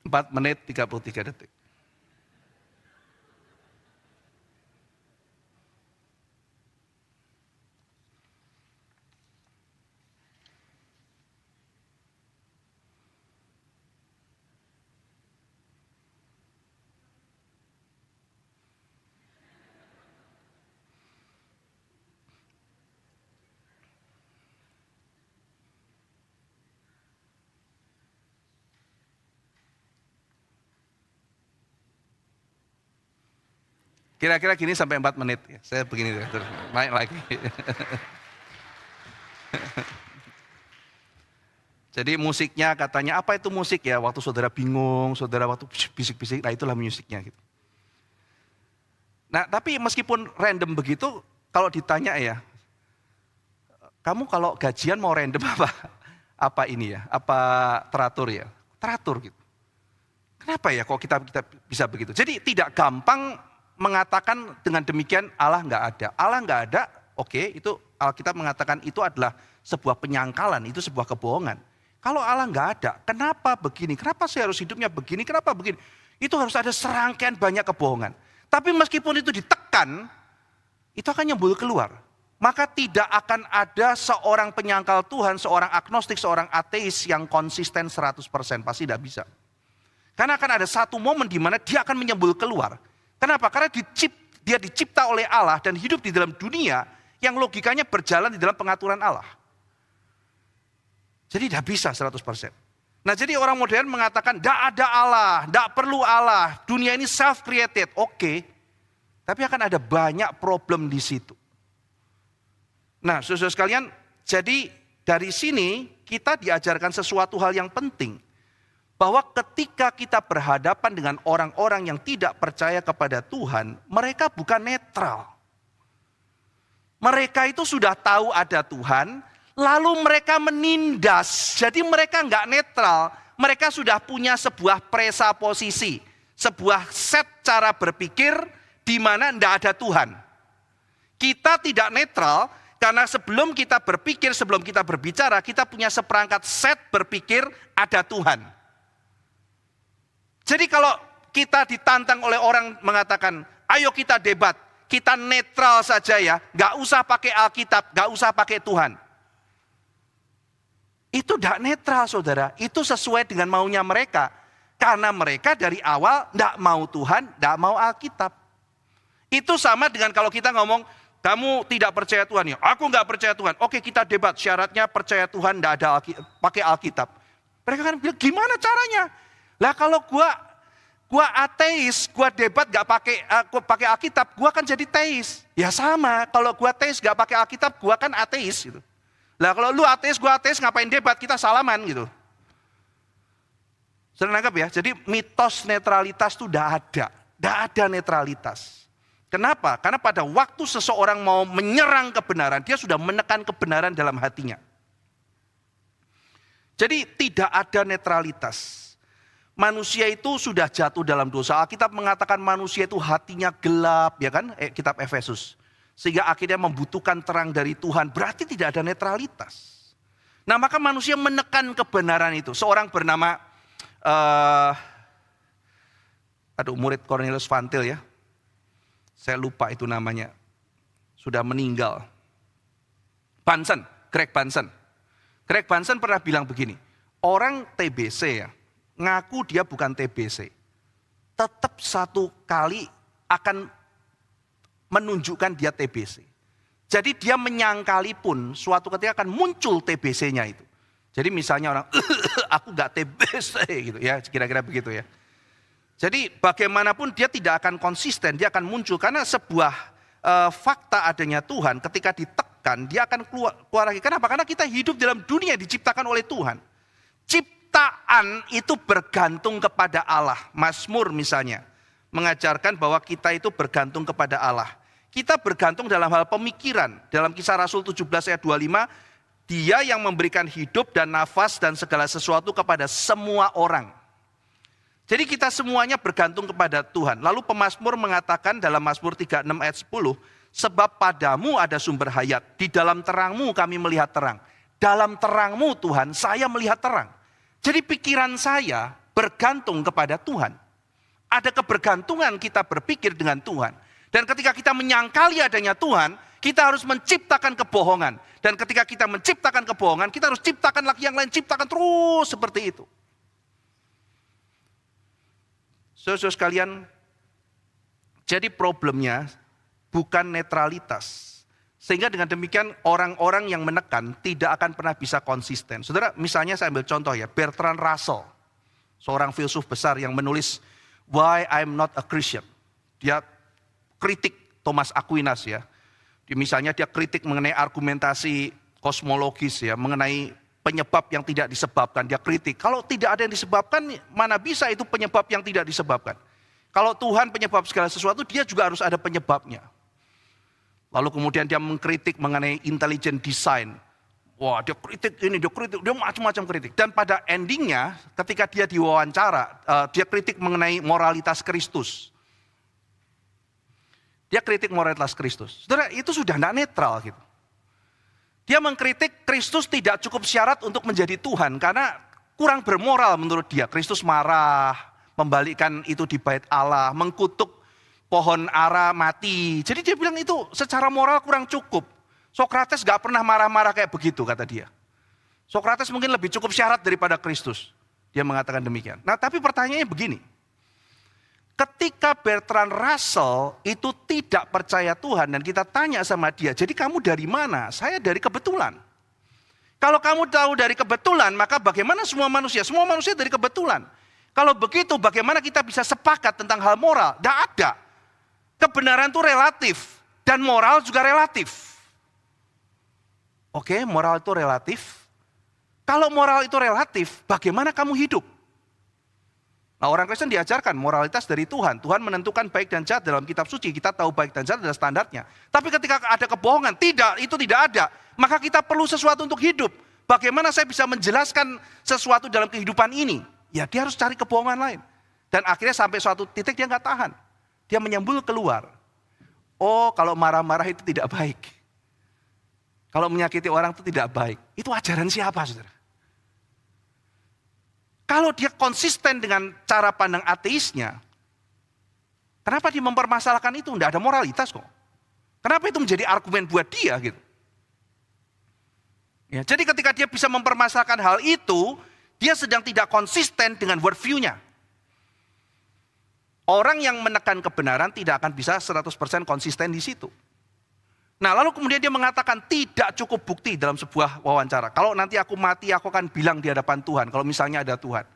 Empat menit 33 detik. Kira-kira gini sampai 4 menit. Saya begini terus naik lagi. Jadi musiknya katanya apa itu musik ya? Waktu saudara bingung, saudara waktu bisik-bisik, nah itulah musiknya gitu. Nah tapi meskipun random begitu, kalau ditanya ya, kamu kalau gajian mau random apa? Apa ini ya? Apa teratur ya? Teratur gitu. Kenapa ya kok kita bisa begitu? Jadi tidak gampang mengatakan dengan demikian Allah nggak ada. Allah nggak ada, oke, itu Alkitab mengatakan itu adalah sebuah penyangkalan, itu sebuah kebohongan. Kalau Allah nggak ada, kenapa begini? Kenapa saya harus hidupnya begini? Kenapa begini? Itu harus ada serangkaian banyak kebohongan. Tapi meskipun itu ditekan, itu akan nyembul keluar. Maka tidak akan ada seorang penyangkal Tuhan, seorang agnostik, seorang ateis yang konsisten 100%. Pasti tidak bisa. Karena akan ada satu momen di mana dia akan menyembul keluar. Kenapa? Karena dia dicipta oleh Allah dan hidup di dalam dunia yang logikanya berjalan di dalam pengaturan Allah. Jadi tidak bisa 100%. Nah jadi orang modern mengatakan tidak ada Allah, tidak perlu Allah, dunia ini self-created. Oke, tapi akan ada banyak problem di situ. Nah saudara sekalian, jadi dari sini kita diajarkan sesuatu hal yang penting. Bahwa ketika kita berhadapan dengan orang-orang yang tidak percaya kepada Tuhan, mereka bukan netral. Mereka itu sudah tahu ada Tuhan, lalu mereka menindas. Jadi mereka enggak netral, mereka sudah punya sebuah presaposisi, sebuah set cara berpikir di mana enggak ada Tuhan. Kita tidak netral, Karena sebelum kita berpikir, sebelum kita berbicara, kita punya seperangkat set berpikir ada Tuhan. Jadi kalau kita ditantang oleh orang mengatakan, ayo kita debat, kita netral saja ya, gak usah pakai Alkitab, gak usah pakai Tuhan. Itu tidak netral saudara, itu sesuai dengan maunya mereka. Karena mereka dari awal tidak mau Tuhan, tidak mau Alkitab. Itu sama dengan kalau kita ngomong, kamu tidak percaya Tuhan ya, aku nggak percaya Tuhan. Oke kita debat, syaratnya percaya Tuhan tidak ada pakai Alkitab. Mereka kan bilang gimana caranya? Lah kalau gua ateis, gua debat nggak pakai Alkitab, gua kan jadi teis. Ya sama, kalau gua teis nggak pakai Alkitab, gua kan ateis gitu. Lah kalau lu ateis, gua ateis, ngapain debat? Kita salaman gitu. Sudah nangkap ya? Jadi mitos netralitas itu tidak ada netralitas. Kenapa? Karena pada waktu seseorang mau menyerang kebenaran, dia sudah menekan kebenaran dalam hatinya. Jadi tidak ada netralitas. Manusia itu sudah jatuh dalam dosa. Alkitab mengatakan manusia itu hatinya gelap, ya kan? Kitab Efesus. Sehingga akhirnya membutuhkan terang dari Tuhan. Berarti tidak ada netralitas. Nah maka manusia menekan kebenaran itu. Seorang bernama, murid Cornelius Van Til ya. Saya lupa itu namanya. Sudah meninggal. Greg Bahnsen. Greg Bahnsen pernah bilang begini. Orang TBC ya, ngaku dia bukan TBC. Tetap satu kali akan menunjukkan dia TBC. Jadi dia menyangkali pun suatu ketika akan muncul TBC-nya itu. Jadi misalnya orang, aku gak TBC gitu ya, kira-kira begitu ya. Jadi bagaimanapun dia tidak akan konsisten, dia akan muncul. Karena sebuah fakta adanya Tuhan ketika ditekan, dia akan keluar lagi. Kenapa? Karena kita hidup dalam dunia yang diciptakan oleh Tuhan. Ciptaan itu bergantung kepada Allah. Mazmur misalnya, mengajarkan bahwa kita itu bergantung kepada Allah. Kita bergantung dalam hal pemikiran. Dalam Kisah Rasul 17 ayat 25, dia yang memberikan hidup dan nafas dan segala sesuatu kepada semua orang. Jadi kita semuanya bergantung kepada Tuhan. Lalu pemazmur mengatakan dalam Mazmur 36 ayat 10, sebab padamu ada sumber hayat, di dalam terangmu kami melihat terang. Dalam terangmu Tuhan, saya melihat terang. Jadi pikiran saya bergantung kepada Tuhan. Ada kebergantungan kita berpikir dengan Tuhan. Dan ketika kita menyangkali adanya Tuhan, kita harus menciptakan kebohongan. Dan ketika kita menciptakan kebohongan, kita harus ciptakan lagi yang lain, ciptakan terus seperti itu. Saudara-saudara sekalian, jadi problemnya bukan netralitas. Sehingga dengan demikian orang-orang yang menekan tidak akan pernah bisa konsisten. Saudara, misalnya saya ambil contoh ya, Bertrand Russell, seorang filsuf besar yang menulis Why I'm Not a Christian. Dia kritik Thomas Aquinas ya. Misalnya dia kritik mengenai argumentasi kosmologis ya, mengenai penyebab yang tidak disebabkan, dia kritik. Kalau tidak ada yang disebabkan, mana bisa itu penyebab yang tidak disebabkan. Kalau Tuhan penyebab segala sesuatu, dia juga harus ada penyebabnya. Lalu kemudian dia mengkritik mengenai intelligent design. Wah dia kritik ini, dia macam-macam kritik. Dan pada endingnya, ketika dia diwawancara, dia kritik mengenai moralitas Kristus. Dia kritik moralitas Kristus. Saudara, itu sudah tidak netral gitu. Dia mengkritik Kristus tidak cukup syarat untuk menjadi Tuhan karena kurang bermoral menurut dia. Kristus marah, membalikkan itu di bait Allah, mengkutuk pohon ara mati. Jadi dia bilang itu secara moral kurang cukup. Sokrates gak pernah marah-marah kayak begitu kata dia. Sokrates mungkin lebih cukup syarat daripada Kristus. Dia mengatakan demikian. Nah tapi pertanyaannya begini. Ketika Bertrand Russell itu tidak percaya Tuhan dan kita tanya sama dia, jadi kamu dari mana? Saya dari kebetulan. Kalau kamu tahu dari kebetulan, maka bagaimana semua manusia? Semua manusia dari kebetulan. Kalau begitu, bagaimana kita bisa sepakat tentang hal moral? Tidak ada. Kebenaran itu relatif dan moral juga relatif. Oke, moral itu relatif. Kalau moral itu relatif, bagaimana kamu hidup? Nah orang Kristen diajarkan moralitas dari Tuhan. Tuhan menentukan baik dan jahat dalam kitab suci. Kita tahu baik dan jahat adalah standarnya. Tapi ketika ada kebohongan, itu tidak ada. Maka kita perlu sesuatu untuk hidup. Bagaimana saya bisa menjelaskan sesuatu dalam kehidupan ini? Ya dia harus cari kebohongan lain. Dan akhirnya sampai suatu titik dia nggak tahan. Dia menyembul keluar. Oh kalau marah-marah itu tidak baik. Kalau menyakiti orang itu tidak baik. Itu ajaran siapa, saudara? Kalau dia konsisten dengan cara pandang ateisnya, kenapa dia mempermasalahkan itu? Tidak ada moralitas kok. Kenapa itu menjadi argumen buat dia gitu? Ya, jadi ketika dia bisa mempermasalahkan hal itu, dia sedang tidak konsisten dengan worldview-nya. Orang yang menekan kebenaran tidak akan bisa 100% konsisten di situ. Nah lalu kemudian dia mengatakan tidak cukup bukti dalam sebuah wawancara. Kalau nanti aku mati aku akan bilang di hadapan Tuhan. Kalau misalnya ada Tuhan.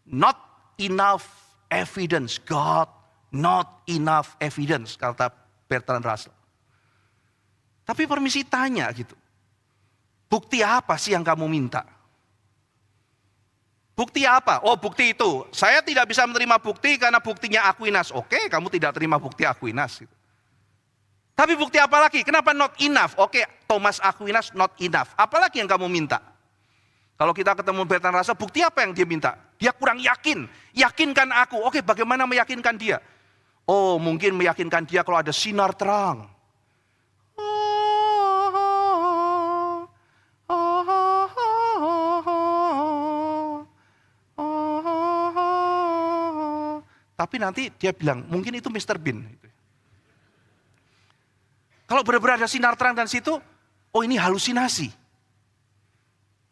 Not enough evidence. God, not enough evidence. Kata Bertrand Russell. Tapi permisi tanya gitu. Bukti apa sih yang kamu minta? Bukti apa? Oh bukti itu. Saya tidak bisa menerima bukti karena buktinya Aquinas. Oke, kamu tidak terima bukti Aquinas. Gitu. Tapi bukti apa lagi? Kenapa not enough? Oke, Thomas Aquinas not enough. Apalagi yang kamu minta? Kalau kita ketemu Bertrand Russell, bukti apa yang dia minta? Dia kurang yakin. Yakinkan aku. Oke, bagaimana meyakinkan dia? Oh, mungkin meyakinkan dia kalau ada sinar terang. Tapi nanti dia bilang, mungkin itu Mr. Bean. Kalau benar-benar ada sinar terang dan situ, oh ini halusinasi.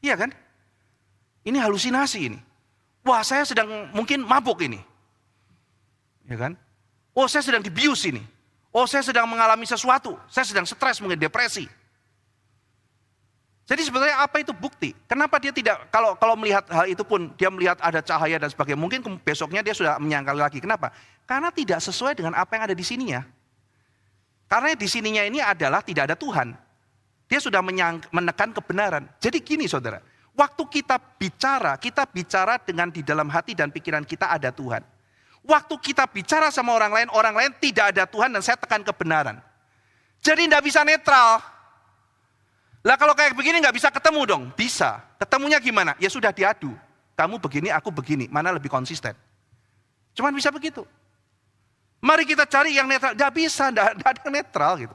Iya kan? Ini halusinasi ini. Wah saya sedang mungkin mabuk ini. Ya kan? Oh saya sedang dibius ini. Oh saya sedang mengalami sesuatu. Saya sedang stres, mungkin depresi. Jadi sebenarnya apa itu bukti? Kenapa dia tidak, kalau melihat hal itu pun dia melihat ada cahaya dan sebagainya. Mungkin besoknya dia sudah menyangkal lagi. Kenapa? Karena tidak sesuai dengan apa yang ada di sininya. Karena di sininya ini adalah tidak ada Tuhan. Dia sudah menekan kebenaran. Jadi gini saudara, waktu kita bicara dengan di dalam hati dan pikiran kita ada Tuhan. Waktu kita bicara sama orang lain tidak ada Tuhan dan saya tekan kebenaran. Jadi tidak bisa netral. Lah kalau kayak begini nggak bisa ketemu dong? Bisa. Ketemunya gimana? Ya sudah diadu. Kamu begini, aku begini. Mana lebih konsisten? Cuman bisa begitu. Mari kita cari yang netral. Nggak bisa, nggak ada yang netral gitu.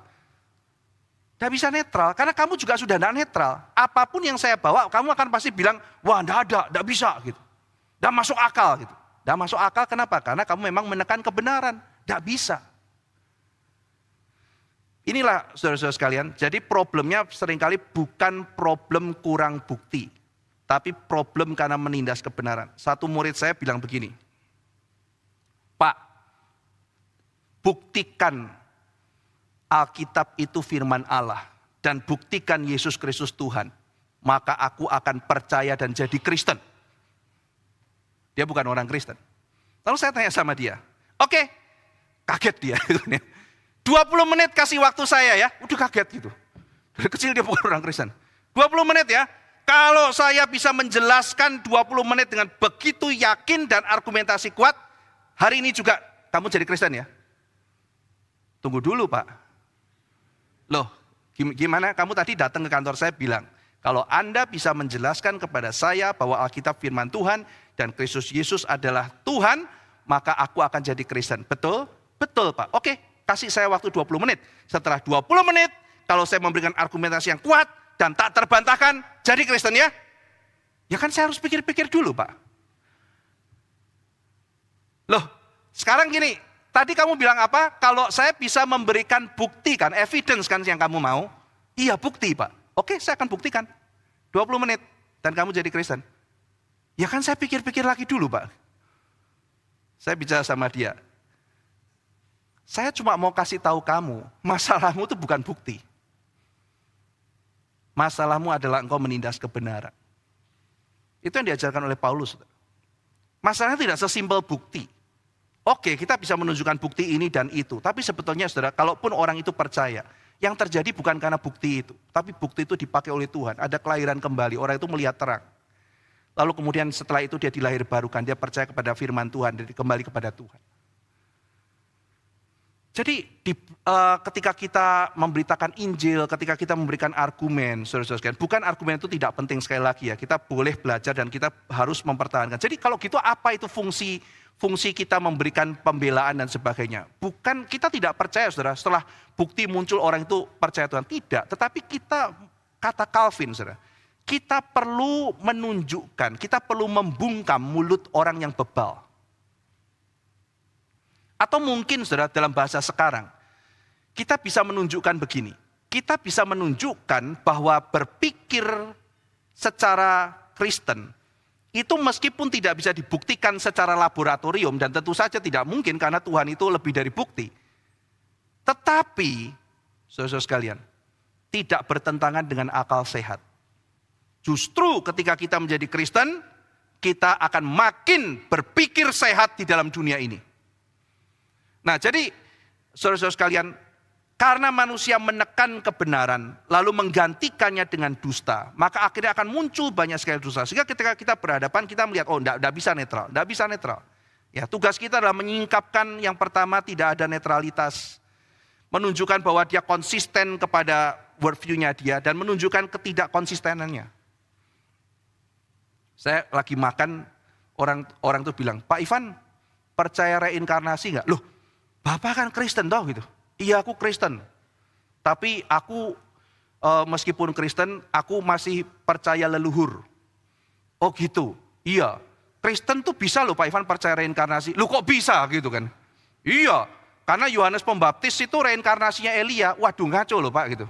Nggak bisa netral, karena kamu juga sudah nggak netral. Apapun yang saya bawa, kamu akan pasti bilang, wah nggak ada, nggak bisa gitu. Nggak masuk akal gitu. Nggak masuk akal kenapa? Karena kamu memang menekan kebenaran. Nggak bisa. Inilah saudara-saudara sekalian, jadi problemnya seringkali bukan problem kurang bukti, tapi problem karena menindas kebenaran. Satu murid saya bilang begini, Pak, buktikan Alkitab itu firman Allah, dan buktikan Yesus Kristus Tuhan, maka aku akan percaya dan jadi Kristen. Dia bukan orang Kristen. Lalu saya tanya sama dia, oke, kaget dia. 20 menit kasih waktu saya ya, udah kaget gitu. Dari kecil dia bukan orang Kristen. 20 menit ya, kalau saya bisa menjelaskan 20 menit dengan begitu yakin dan argumentasi kuat, hari ini juga kamu jadi Kristen ya? Tunggu dulu Pak. Loh, gimana kamu tadi datang ke kantor saya bilang, kalau Anda bisa menjelaskan kepada saya bahwa Alkitab firman Tuhan dan Kristus Yesus adalah Tuhan, maka aku akan jadi Kristen. Betul? Betul Pak. Oke. Kasih saya waktu 20 menit. Setelah 20 menit, kalau saya memberikan argumentasi yang kuat dan tak terbantahkan, jadi Kristen ya? Ya kan saya harus pikir-pikir dulu Pak. Loh, sekarang gini, tadi kamu bilang apa? Kalau saya bisa memberikan bukti kan, evidence kan yang kamu mau? Iya bukti Pak. Oke, saya akan buktikan. 20 menit dan kamu jadi Kristen. Ya kan saya pikir-pikir lagi dulu Pak. Saya bicara sama dia. Saya cuma mau kasih tahu kamu, masalahmu itu bukan bukti. Masalahmu adalah engkau menindas kebenaran. Itu yang diajarkan oleh Paulus. Masalahnya tidak sesimpel bukti. Oke, kita bisa menunjukkan bukti ini dan itu. Tapi sebetulnya saudara, kalaupun orang itu percaya, yang terjadi bukan karena bukti itu. Tapi bukti itu dipakai oleh Tuhan. Ada kelahiran kembali, orang itu melihat terang. Lalu kemudian setelah itu dia dilahirbarukan, dia percaya kepada firman Tuhan, dia kembali kepada Tuhan. Jadi ketika kita memberitakan Injil, ketika kita memberikan argumen, saudara-saudara, bukan argumen itu tidak penting sekali lagi ya, kita boleh belajar dan kita harus mempertahankan. Jadi kalau gitu apa itu fungsi kita memberikan pembelaan dan sebagainya? Bukan kita tidak percaya saudara, setelah bukti muncul orang itu percaya Tuhan, tidak. Tetapi kita kata Calvin, saudara, kita perlu menunjukkan, kita perlu membungkam mulut orang yang bebal. Atau mungkin saudara dalam bahasa sekarang, kita bisa menunjukkan begini. Kita bisa menunjukkan bahwa berpikir secara Kristen, itu meskipun tidak bisa dibuktikan secara laboratorium, dan tentu saja tidak mungkin karena Tuhan itu lebih dari bukti. Tetapi, saudara-saudara sekalian, tidak bertentangan dengan akal sehat. Justru ketika kita menjadi Kristen, kita akan makin berpikir sehat di dalam dunia ini. Nah, jadi saudara-saudara sekalian, karena manusia menekan kebenaran, lalu menggantikannya dengan dusta, maka akhirnya akan muncul banyak sekali dusta. Sehingga ketika kita berhadapan, kita melihat, oh enggak bisa netral, enggak bisa netral. Ya, tugas kita adalah menyingkapkan yang pertama tidak ada netralitas. Menunjukkan bahwa dia konsisten kepada worldview-nya dia, dan menunjukkan ketidakkonsistenannya. Saya lagi makan, orang tuh bilang, Pak Ivan, percaya reinkarnasi enggak? Loh, Bapak kan Kristen toh gitu. Iya, aku Kristen. Tapi aku meskipun Kristen, aku masih percaya leluhur. Oh gitu. Iya. Kristen tuh bisa loh Pak Ivan percaya reinkarnasi. Loh kok bisa gitu kan? Iya. Karena Yohanes Pembaptis itu reinkarnasinya Elia. Waduh, ngaco loh Pak gitu.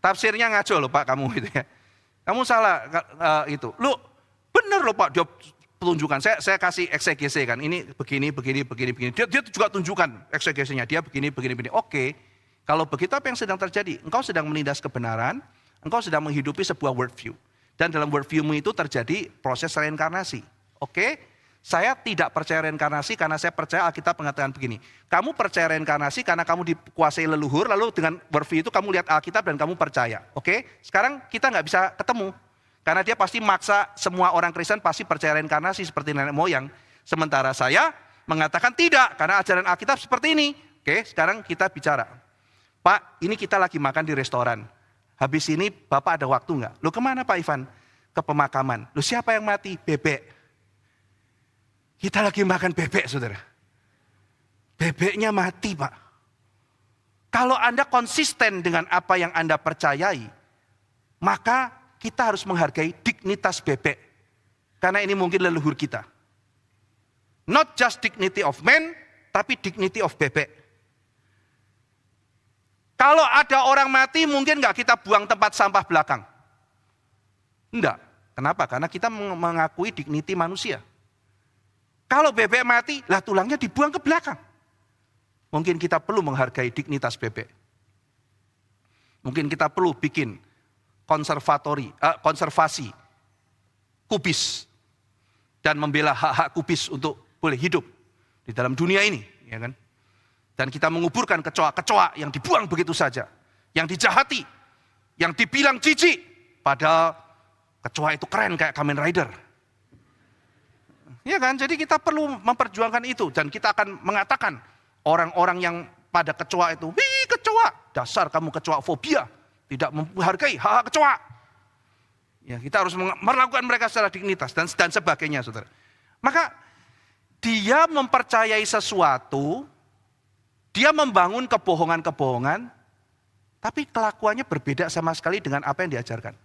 Tafsirnya ngaco loh Pak kamu gitu ya. Kamu salah itu. Loh, bener loh Pak, dia tunjukkan. Saya kasih eksegese kan. Ini begini. Dia juga tunjukkan eksegesinya. Dia begini. Oke. Kalau begitu apa yang sedang terjadi? Engkau sedang menindas kebenaran, engkau sedang menghidupi sebuah worldview. Dan dalam worldview-mu itu terjadi proses reinkarnasi. Oke? Saya tidak percaya reinkarnasi karena saya percaya Alkitab mengatakan begini. Kamu percaya reinkarnasi karena kamu dikuasai leluhur, lalu dengan worldview itu kamu lihat Alkitab dan kamu percaya. Oke? Sekarang kita nggak bisa ketemu. Karena dia pasti maksa semua orang Kristen pasti percaya reinkarnasi seperti nenek moyang. Sementara saya mengatakan tidak, karena ajaran Alkitab seperti ini. Oke, sekarang kita bicara. Pak, ini kita lagi makan di restoran. Habis ini Bapak ada waktu nggak? Loh kemana Pak Ivan? Ke pemakaman. Loh siapa yang mati? Bebek. Kita lagi makan bebek, saudara. Bebeknya mati, Pak. Kalau Anda konsisten dengan apa yang Anda percayai, maka kita harus menghargai dignitas bebek. Karena ini mungkin leluhur kita. Not just dignity of man, tapi dignity of bebek. Kalau ada orang mati, mungkin nggak kita buang tempat sampah belakang. Enggak. Kenapa? Karena kita mengakui dignity manusia. Kalau bebek mati, lah tulangnya dibuang ke belakang. Mungkin kita perlu menghargai dignitas bebek. Mungkin kita perlu bikin konservasi kubis dan membela hak-hak kubis untuk boleh hidup di dalam dunia ini, ya kan? Dan kita menguburkan kecoa-kecoa yang dibuang begitu saja, yang dijahati, yang dibilang jijik, padahal kecoa itu keren kayak Kamen Rider. Ya kan? Jadi kita perlu memperjuangkan itu dan kita akan mengatakan orang-orang yang pada kecoa itu, "Wih, kecoa, dasar kamu kecoa fobia, tidak menghargai hak-hak kecoa." Ya, kita harus melakukan mereka secara dignitas dan sebagainya, Saudara. Maka dia mempercayai sesuatu, dia membangun kebohongan-kebohongan, tapi kelakuannya berbeda sama sekali dengan apa yang diajarkan.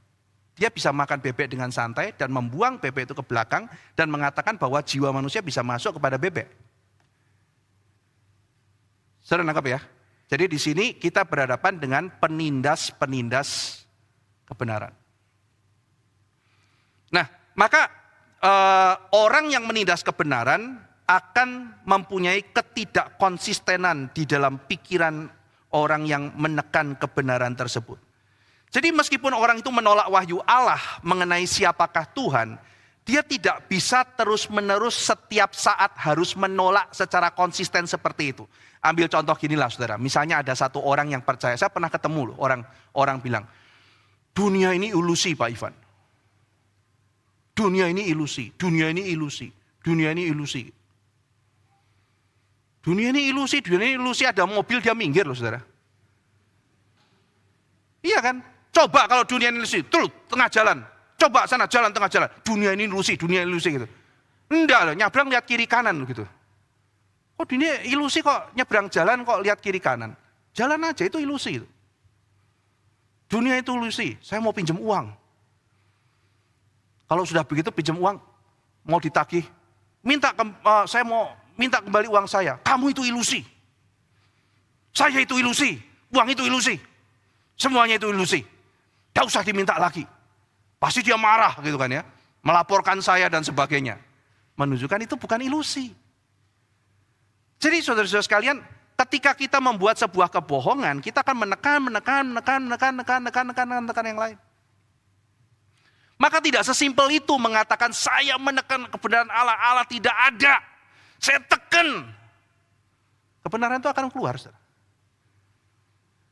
Dia bisa makan bebek dengan santai dan membuang bebek itu ke belakang dan mengatakan bahwa jiwa manusia bisa masuk kepada bebek. Saudara nangkap ya? Jadi di sini kita berhadapan dengan penindas-penindas kebenaran. Nah, maka orang yang menindas kebenaran akan mempunyai ketidakkonsistenan di dalam pikiran orang yang menekan kebenaran tersebut. Jadi meskipun orang itu menolak wahyu Allah mengenai siapakah Tuhan, dia tidak bisa terus-menerus setiap saat harus menolak secara konsisten seperti itu. Ambil contoh ginilah saudara, misalnya ada satu orang yang percaya, saya pernah ketemu loh, orang bilang, dunia ini ilusi Pak Ivan. Dunia ini ilusi, dunia ini ilusi, dunia ini ilusi. Dunia ini ilusi, ada mobil dia minggir loh saudara. Iya kan? Coba kalau dunia ini ilusi, terus tengah jalan. Coba sana jalan tengah jalan. Dunia ini ilusi gitu. Enggak loh, nyabrang lihat kiri kanan gitu. Kok dunia ilusi kok nyebrang jalan kok lihat kiri kanan. Jalan aja itu ilusi. Dunia itu ilusi, saya mau pinjam uang. Kalau sudah begitu pinjam uang, mau ditagih, saya mau minta kembali uang saya. Kamu itu ilusi. Saya itu ilusi, uang itu ilusi. Semuanya itu ilusi. Tidak usah diminta lagi. Pasti dia marah gitu kan ya. Melaporkan saya dan sebagainya. Menunjukkan itu bukan ilusi. Jadi saudara-saudara sekalian, ketika kita membuat sebuah kebohongan, kita akan menekan yang lain. Maka tidak sesimpel itu mengatakan saya menekan kebenaran Allah, Allah tidak ada. Saya tekan. Kebenaran itu akan keluar. Saudara.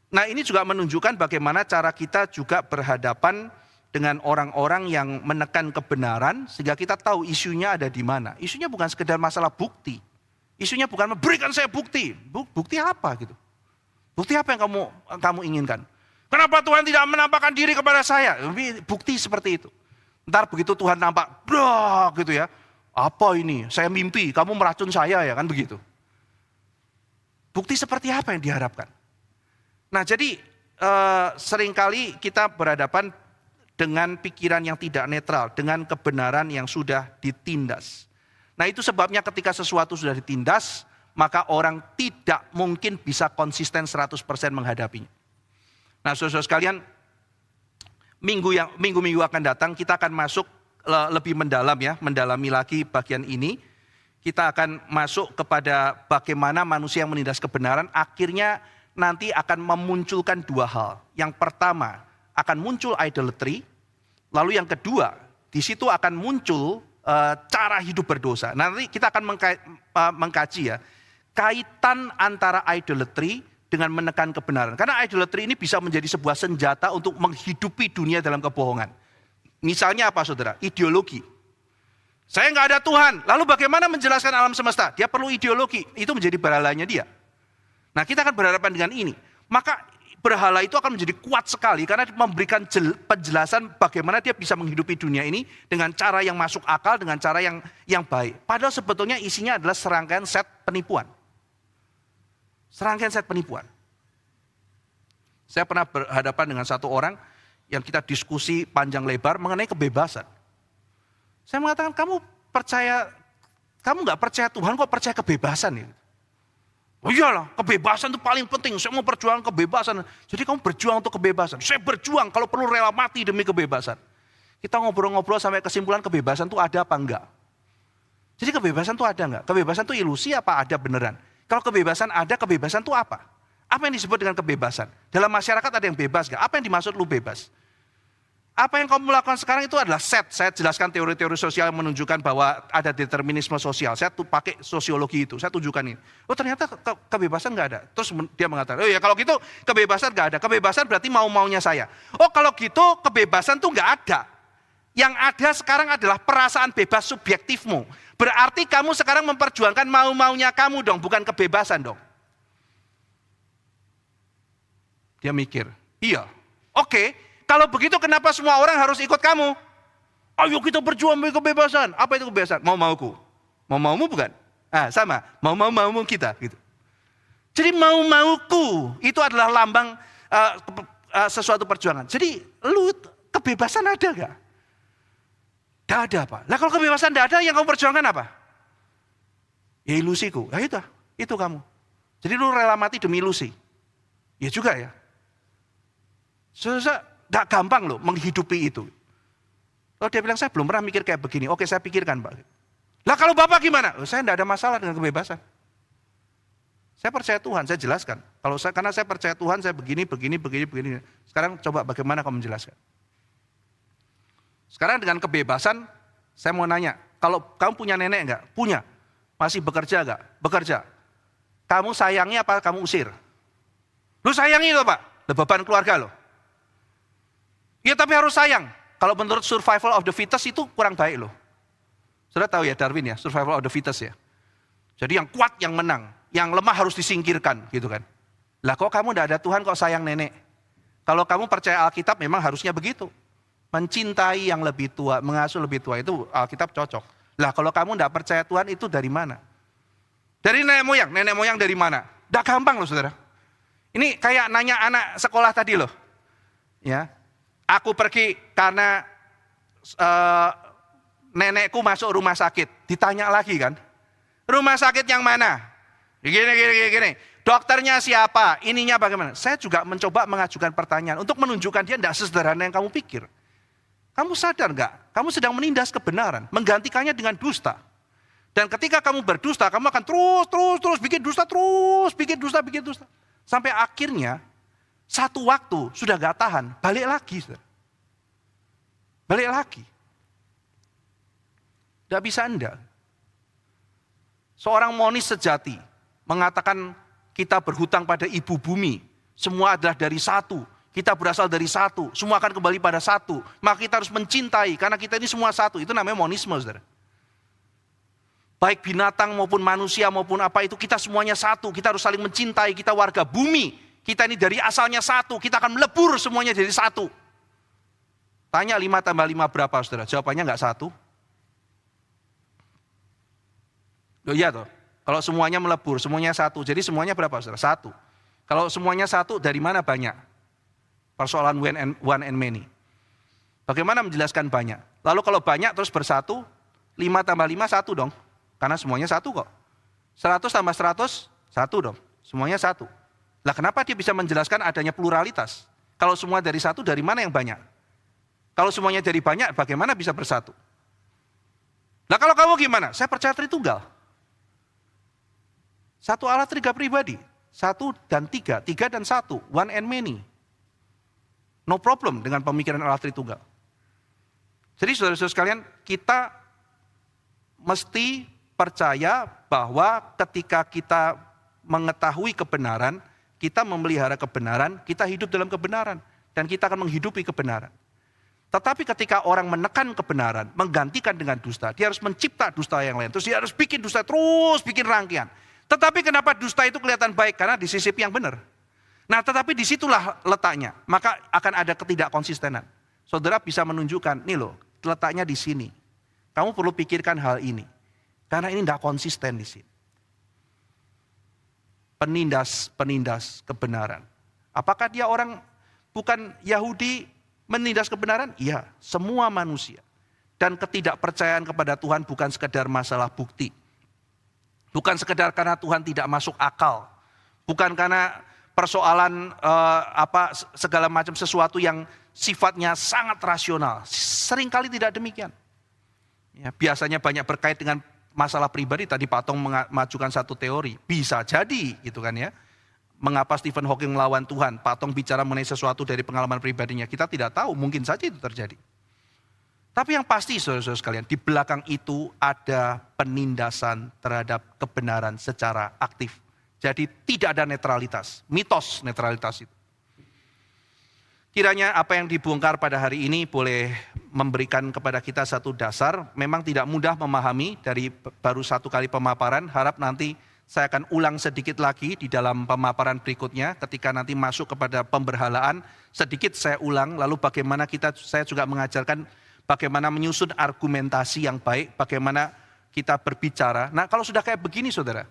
Nah ini juga menunjukkan bagaimana cara kita juga berhadapan dengan orang-orang yang menekan kebenaran sehingga kita tahu isunya ada di mana. Isunya bukan sekedar masalah bukti. Isunya bukan memberikan saya bukti. Bukti apa gitu? Bukti apa yang kamu inginkan? Kenapa Tuhan tidak menampakkan diri kepada saya? Bukti seperti itu. Ntar begitu Tuhan nampak, bro gitu ya. Apa ini? Saya mimpi, kamu meracun saya ya kan begitu. Bukti seperti apa yang diharapkan? Nah jadi seringkali kita berhadapan dengan pikiran yang tidak netral, dengan kebenaran yang sudah ditindas. Nah itu sebabnya ketika sesuatu sudah ditindas, maka orang tidak mungkin bisa konsisten 100% menghadapinya. Nah saudara-saudara sekalian, minggu-minggu akan datang kita akan masuk lebih mendalam ya, mendalami lagi bagian ini. Kita akan masuk kepada bagaimana manusia yang menindas kebenaran akhirnya nanti akan memunculkan dua hal. Yang pertama akan muncul idolatry, lalu yang kedua di situ akan muncul cara hidup berdosa. Nanti kita akan mengkaji ya kaitan antara idolatry dengan menekan kebenaran. Karena idolatry ini bisa menjadi sebuah senjata untuk menghidupi dunia dalam kebohongan. Misalnya apa saudara? Ideologi. Saya nggak ada Tuhan, lalu bagaimana menjelaskan alam semesta? Dia perlu ideologi, itu menjadi berhalanya dia. Nah kita akan berhadapan dengan ini. Maka berhala itu akan menjadi kuat sekali karena memberikan penjelasan bagaimana dia bisa menghidupi dunia ini dengan cara yang masuk akal, dengan cara yang baik. Padahal sebetulnya isinya adalah serangkaian set penipuan. Serangkaian set penipuan. Saya pernah berhadapan dengan satu orang yang kita diskusi panjang lebar mengenai kebebasan. Saya mengatakan kamu nggak percaya Tuhan kok percaya kebebasan ini? Oh iyalah, kebebasan itu paling penting. Saya mau perjuang kebebasan. Jadi kamu berjuang untuk kebebasan. Saya berjuang kalau perlu rela mati demi kebebasan. Kita ngobrol-ngobrol sampai kesimpulan kebebasan itu ada apa enggak. Jadi kebebasan itu ada enggak? Kebebasan itu ilusi apa ada beneran? Kalau kebebasan ada, kebebasan itu apa? Apa yang disebut dengan kebebasan? Dalam masyarakat ada yang bebas enggak? Apa yang dimaksud lu bebas? Apa yang kamu lakukan sekarang itu adalah set. Saya jelaskan teori-teori sosial yang menunjukkan bahwa ada determinisme sosial. Saya tuh pakai sosiologi itu, saya tunjukkan ini. Oh ternyata kebebasan nggak ada. Terus dia mengatakan, oh ya kalau gitu kebebasan nggak ada. Kebebasan berarti mau-maunya saya. Oh kalau gitu kebebasan tuh nggak ada. Yang ada sekarang adalah perasaan bebas subjektifmu. Berarti kamu sekarang memperjuangkan mau-maunya kamu dong, bukan kebebasan dong. Dia mikir, iya, oke. Kalau begitu kenapa semua orang harus ikut kamu? Ayo kita berjuang demi kebebasan. Apa itu kebebasan? Mau-mauku. Mau-maumu bukan? Sama. Mau-maumu kita. Gitu. Jadi mau-mauku itu adalah lambang sesuatu perjuangan. Jadi lu kebebasan ada gak? Tidak ada apa? Lah kalau kebebasan tidak ada yang kamu perjuangkan apa? Ya ilusiku. Ya itu kamu. Jadi lu rela mati demi ilusi. Ya juga ya. Tidak gampang loh menghidupi itu. Kalau dia bilang saya belum pernah mikir kayak begini. Oke saya pikirkan Pak. Lah kalau Bapak gimana? Saya tidak ada masalah dengan kebebasan. Saya percaya Tuhan, saya jelaskan. Karena saya percaya Tuhan, saya begini. Sekarang coba bagaimana kamu menjelaskan? Sekarang dengan kebebasan, saya mau nanya. Kalau kamu punya nenek enggak? Punya. Masih bekerja enggak? Bekerja. Kamu sayangi apa kamu usir? Lu sayangi loh Pak. Beban keluarga loh. Ya tapi harus sayang. Kalau menurut survival of the fittest itu kurang baik loh. Sudah tahu ya Darwin ya, survival of the fittest ya. Jadi yang kuat yang menang, yang lemah harus disingkirkan gitu kan. Lah kok kamu tidak ada Tuhan kok sayang nenek? Kalau kamu percaya Alkitab memang harusnya begitu. Mencintai yang lebih tua, mengasuh lebih tua itu Alkitab cocok. Lah kalau kamu tidak percaya Tuhan itu dari mana? Dari nenek moyang dari mana? Tidak gampang loh saudara. Ini kayak nanya anak sekolah tadi loh. Ya, aku pergi karena nenekku masuk rumah sakit. Ditanya lagi kan, rumah sakit yang mana? Gini. Dokternya siapa? Ininya bagaimana? Saya juga mencoba mengajukan pertanyaan untuk menunjukkan dia tidak sesederhana yang kamu pikir. Kamu sadar nggak? Kamu sedang menindas kebenaran, menggantikannya dengan dusta. Dan ketika kamu berdusta, kamu akan terus bikin dusta, bikin dusta. Sampai akhirnya satu waktu sudah gak tahan, balik lagi. Balik lagi. Tidak bisa Anda. Seorang monis sejati mengatakan kita berhutang pada ibu bumi. Semua adalah dari satu. Kita berasal dari satu. Semua akan kembali pada satu. Maka kita harus mencintai karena kita ini semua satu. Itu namanya monisme, saudara. Baik binatang maupun manusia maupun apa itu kita semuanya satu. Kita harus saling mencintai. Kita warga bumi. Kita ini dari asalnya satu. Kita akan melebur semuanya jadi satu. Tanya 5 tambah 5 berapa, saudara? Jawabannya enggak satu. Loh iya toh. Kalau semuanya melebur, semuanya satu. Jadi semuanya berapa, saudara? Satu. Kalau semuanya satu, dari mana banyak? Persoalan one and many. Bagaimana menjelaskan banyak? Lalu kalau banyak terus bersatu, 5 tambah 5 satu dong. Karena semuanya satu kok. 100 tambah 100, satu dong. Semuanya satu. Lah kenapa dia bisa menjelaskan adanya pluralitas? Kalau semua dari satu, dari mana yang banyak? Kalau semuanya dari banyak, bagaimana bisa bersatu? Lah kalau kamu gimana? Saya percaya Tritunggal. Satu Allah 3 pribadi. 1 dan 3, 3 dan 1, one and many. No problem dengan pemikiran Allah Tritunggal. Jadi saudara-saudara sekalian, kita mesti percaya bahwa ketika kita mengetahui kebenaran, kita memelihara kebenaran, kita hidup dalam kebenaran. Dan kita akan menghidupi kebenaran. Tetapi ketika orang menekan kebenaran, menggantikan dengan dusta, dia harus mencipta dusta yang lain. Terus dia harus bikin dusta, terus bikin rangkaian. Tetapi kenapa dusta itu kelihatan baik? Karena disisipi yang benar. Nah tetapi disitulah letaknya. Maka akan ada ketidakkonsistenan. Saudara bisa menunjukkan, nih loh, letaknya di sini. Kamu perlu pikirkan hal ini. Karena ini tidak konsisten di sini. Penindas kebenaran. Apakah dia orang bukan Yahudi menindas kebenaran? Iya, semua manusia. Dan ketidakpercayaan kepada Tuhan bukan sekedar masalah bukti. Bukan sekedar karena Tuhan tidak masuk akal. Bukan karena persoalan segala macam sesuatu yang sifatnya sangat rasional. Seringkali tidak demikian. Ya, biasanya banyak berkait dengan masalah pribadi. Tadi Pak Tong mengajukan satu teori. Bisa jadi gitu kan ya. Mengapa Stephen Hawking melawan Tuhan? Pak Tong bicara mengenai sesuatu dari pengalaman pribadinya. Kita tidak tahu, mungkin saja itu terjadi. Tapi yang pasti saudara-saudara sekalian, di belakang itu ada penindasan terhadap kebenaran secara aktif. Jadi tidak ada netralitas, mitos netralitas itu. Kiranya apa yang dibongkar pada hari ini boleh memberikan kepada kita satu dasar. Memang tidak mudah memahami dari baru satu kali pemaparan, harap nanti saya akan ulang sedikit lagi di dalam pemaparan berikutnya. Ketika nanti masuk kepada pemberhalaan, sedikit saya ulang, lalu bagaimana saya juga mengajarkan bagaimana menyusun argumentasi yang baik, bagaimana kita berbicara. Nah kalau sudah kayak begini saudara,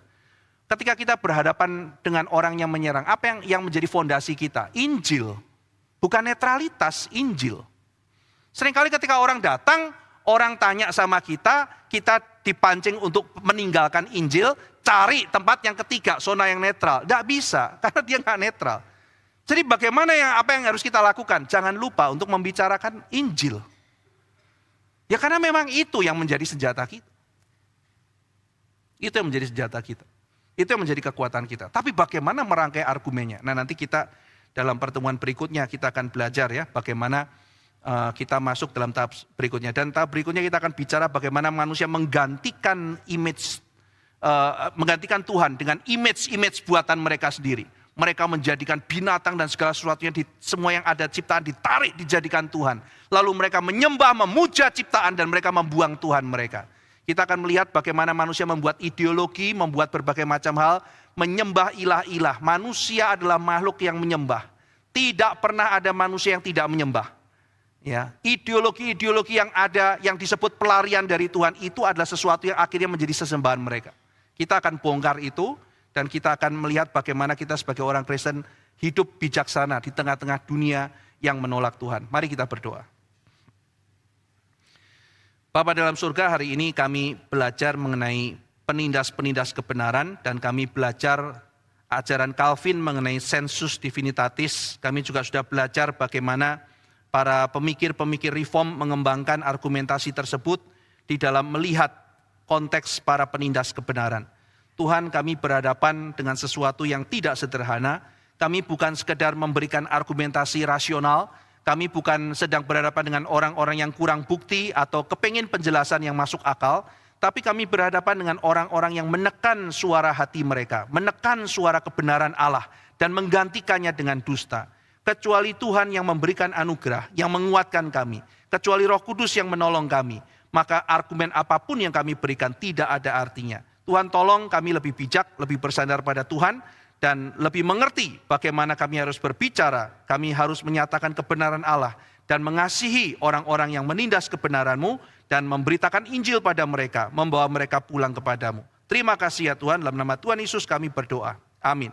ketika kita berhadapan dengan orang yang menyerang, apa yang menjadi fondasi kita? Injil, bukan netralitas, Injil. Seringkali ketika orang datang, orang tanya sama kita dipancing untuk meninggalkan Injil, cari tempat yang ketiga, zona yang netral. Tidak bisa, karena dia nggak netral. Jadi bagaimana apa yang harus kita lakukan? Jangan lupa untuk membicarakan Injil. Ya karena memang itu yang menjadi senjata kita. Itu yang menjadi senjata kita. Itu yang menjadi kekuatan kita. Tapi bagaimana merangkai argumennya? Nah nanti kita dalam pertemuan berikutnya kita akan belajar ya bagaimana kita masuk dalam tahap berikutnya. Dan tahap berikutnya kita akan bicara bagaimana manusia menggantikan menggantikan Tuhan dengan image buatan mereka sendiri. Mereka menjadikan binatang dan segala sesuatunya, semua yang ada ciptaan ditarik dijadikan Tuhan. Lalu mereka menyembah, memuja ciptaan dan mereka membuang Tuhan mereka. Kita akan melihat bagaimana manusia membuat ideologi, membuat berbagai macam hal, menyembah ilah-ilah. Manusia adalah makhluk yang menyembah. Tidak pernah ada manusia yang tidak menyembah. Ya, ideologi-ideologi yang ada, yang disebut pelarian dari Tuhan, itu adalah sesuatu yang akhirnya menjadi sesembahan mereka. Kita akan bongkar itu. Dan kita akan melihat bagaimana kita sebagai orang Kristen hidup bijaksana di tengah-tengah dunia yang menolak Tuhan. Mari kita berdoa. Bapa dalam surga, hari ini kami belajar mengenai penindas-penindas kebenaran dan kami belajar ajaran Calvin mengenai sensus divinitatis. Kami juga sudah belajar bagaimana para pemikir-pemikir reform mengembangkan argumentasi tersebut di dalam melihat konteks para penindas kebenaran. Tuhan, kami berhadapan dengan sesuatu yang tidak sederhana. Kami bukan sekedar memberikan argumentasi rasional, kami bukan sedang berhadapan dengan orang-orang yang kurang bukti atau kepingin penjelasan yang masuk akal, tapi kami berhadapan dengan orang-orang yang menekan suara hati mereka, menekan suara kebenaran Allah dan menggantikannya dengan dusta. Kecuali Tuhan yang memberikan anugerah, yang menguatkan kami, kecuali Roh Kudus yang menolong kami, maka argumen apapun yang kami berikan tidak ada artinya. Tuhan tolong kami lebih bijak, lebih bersandar pada Tuhan, dan lebih mengerti bagaimana kami harus berbicara, kami harus menyatakan kebenaran Allah, dan mengasihi orang-orang yang menindas kebenaran-Mu, dan memberitakan Injil pada mereka, membawa mereka pulang kepadamu. Terima kasih ya Tuhan, dalam nama Tuhan Yesus kami berdoa. Amin.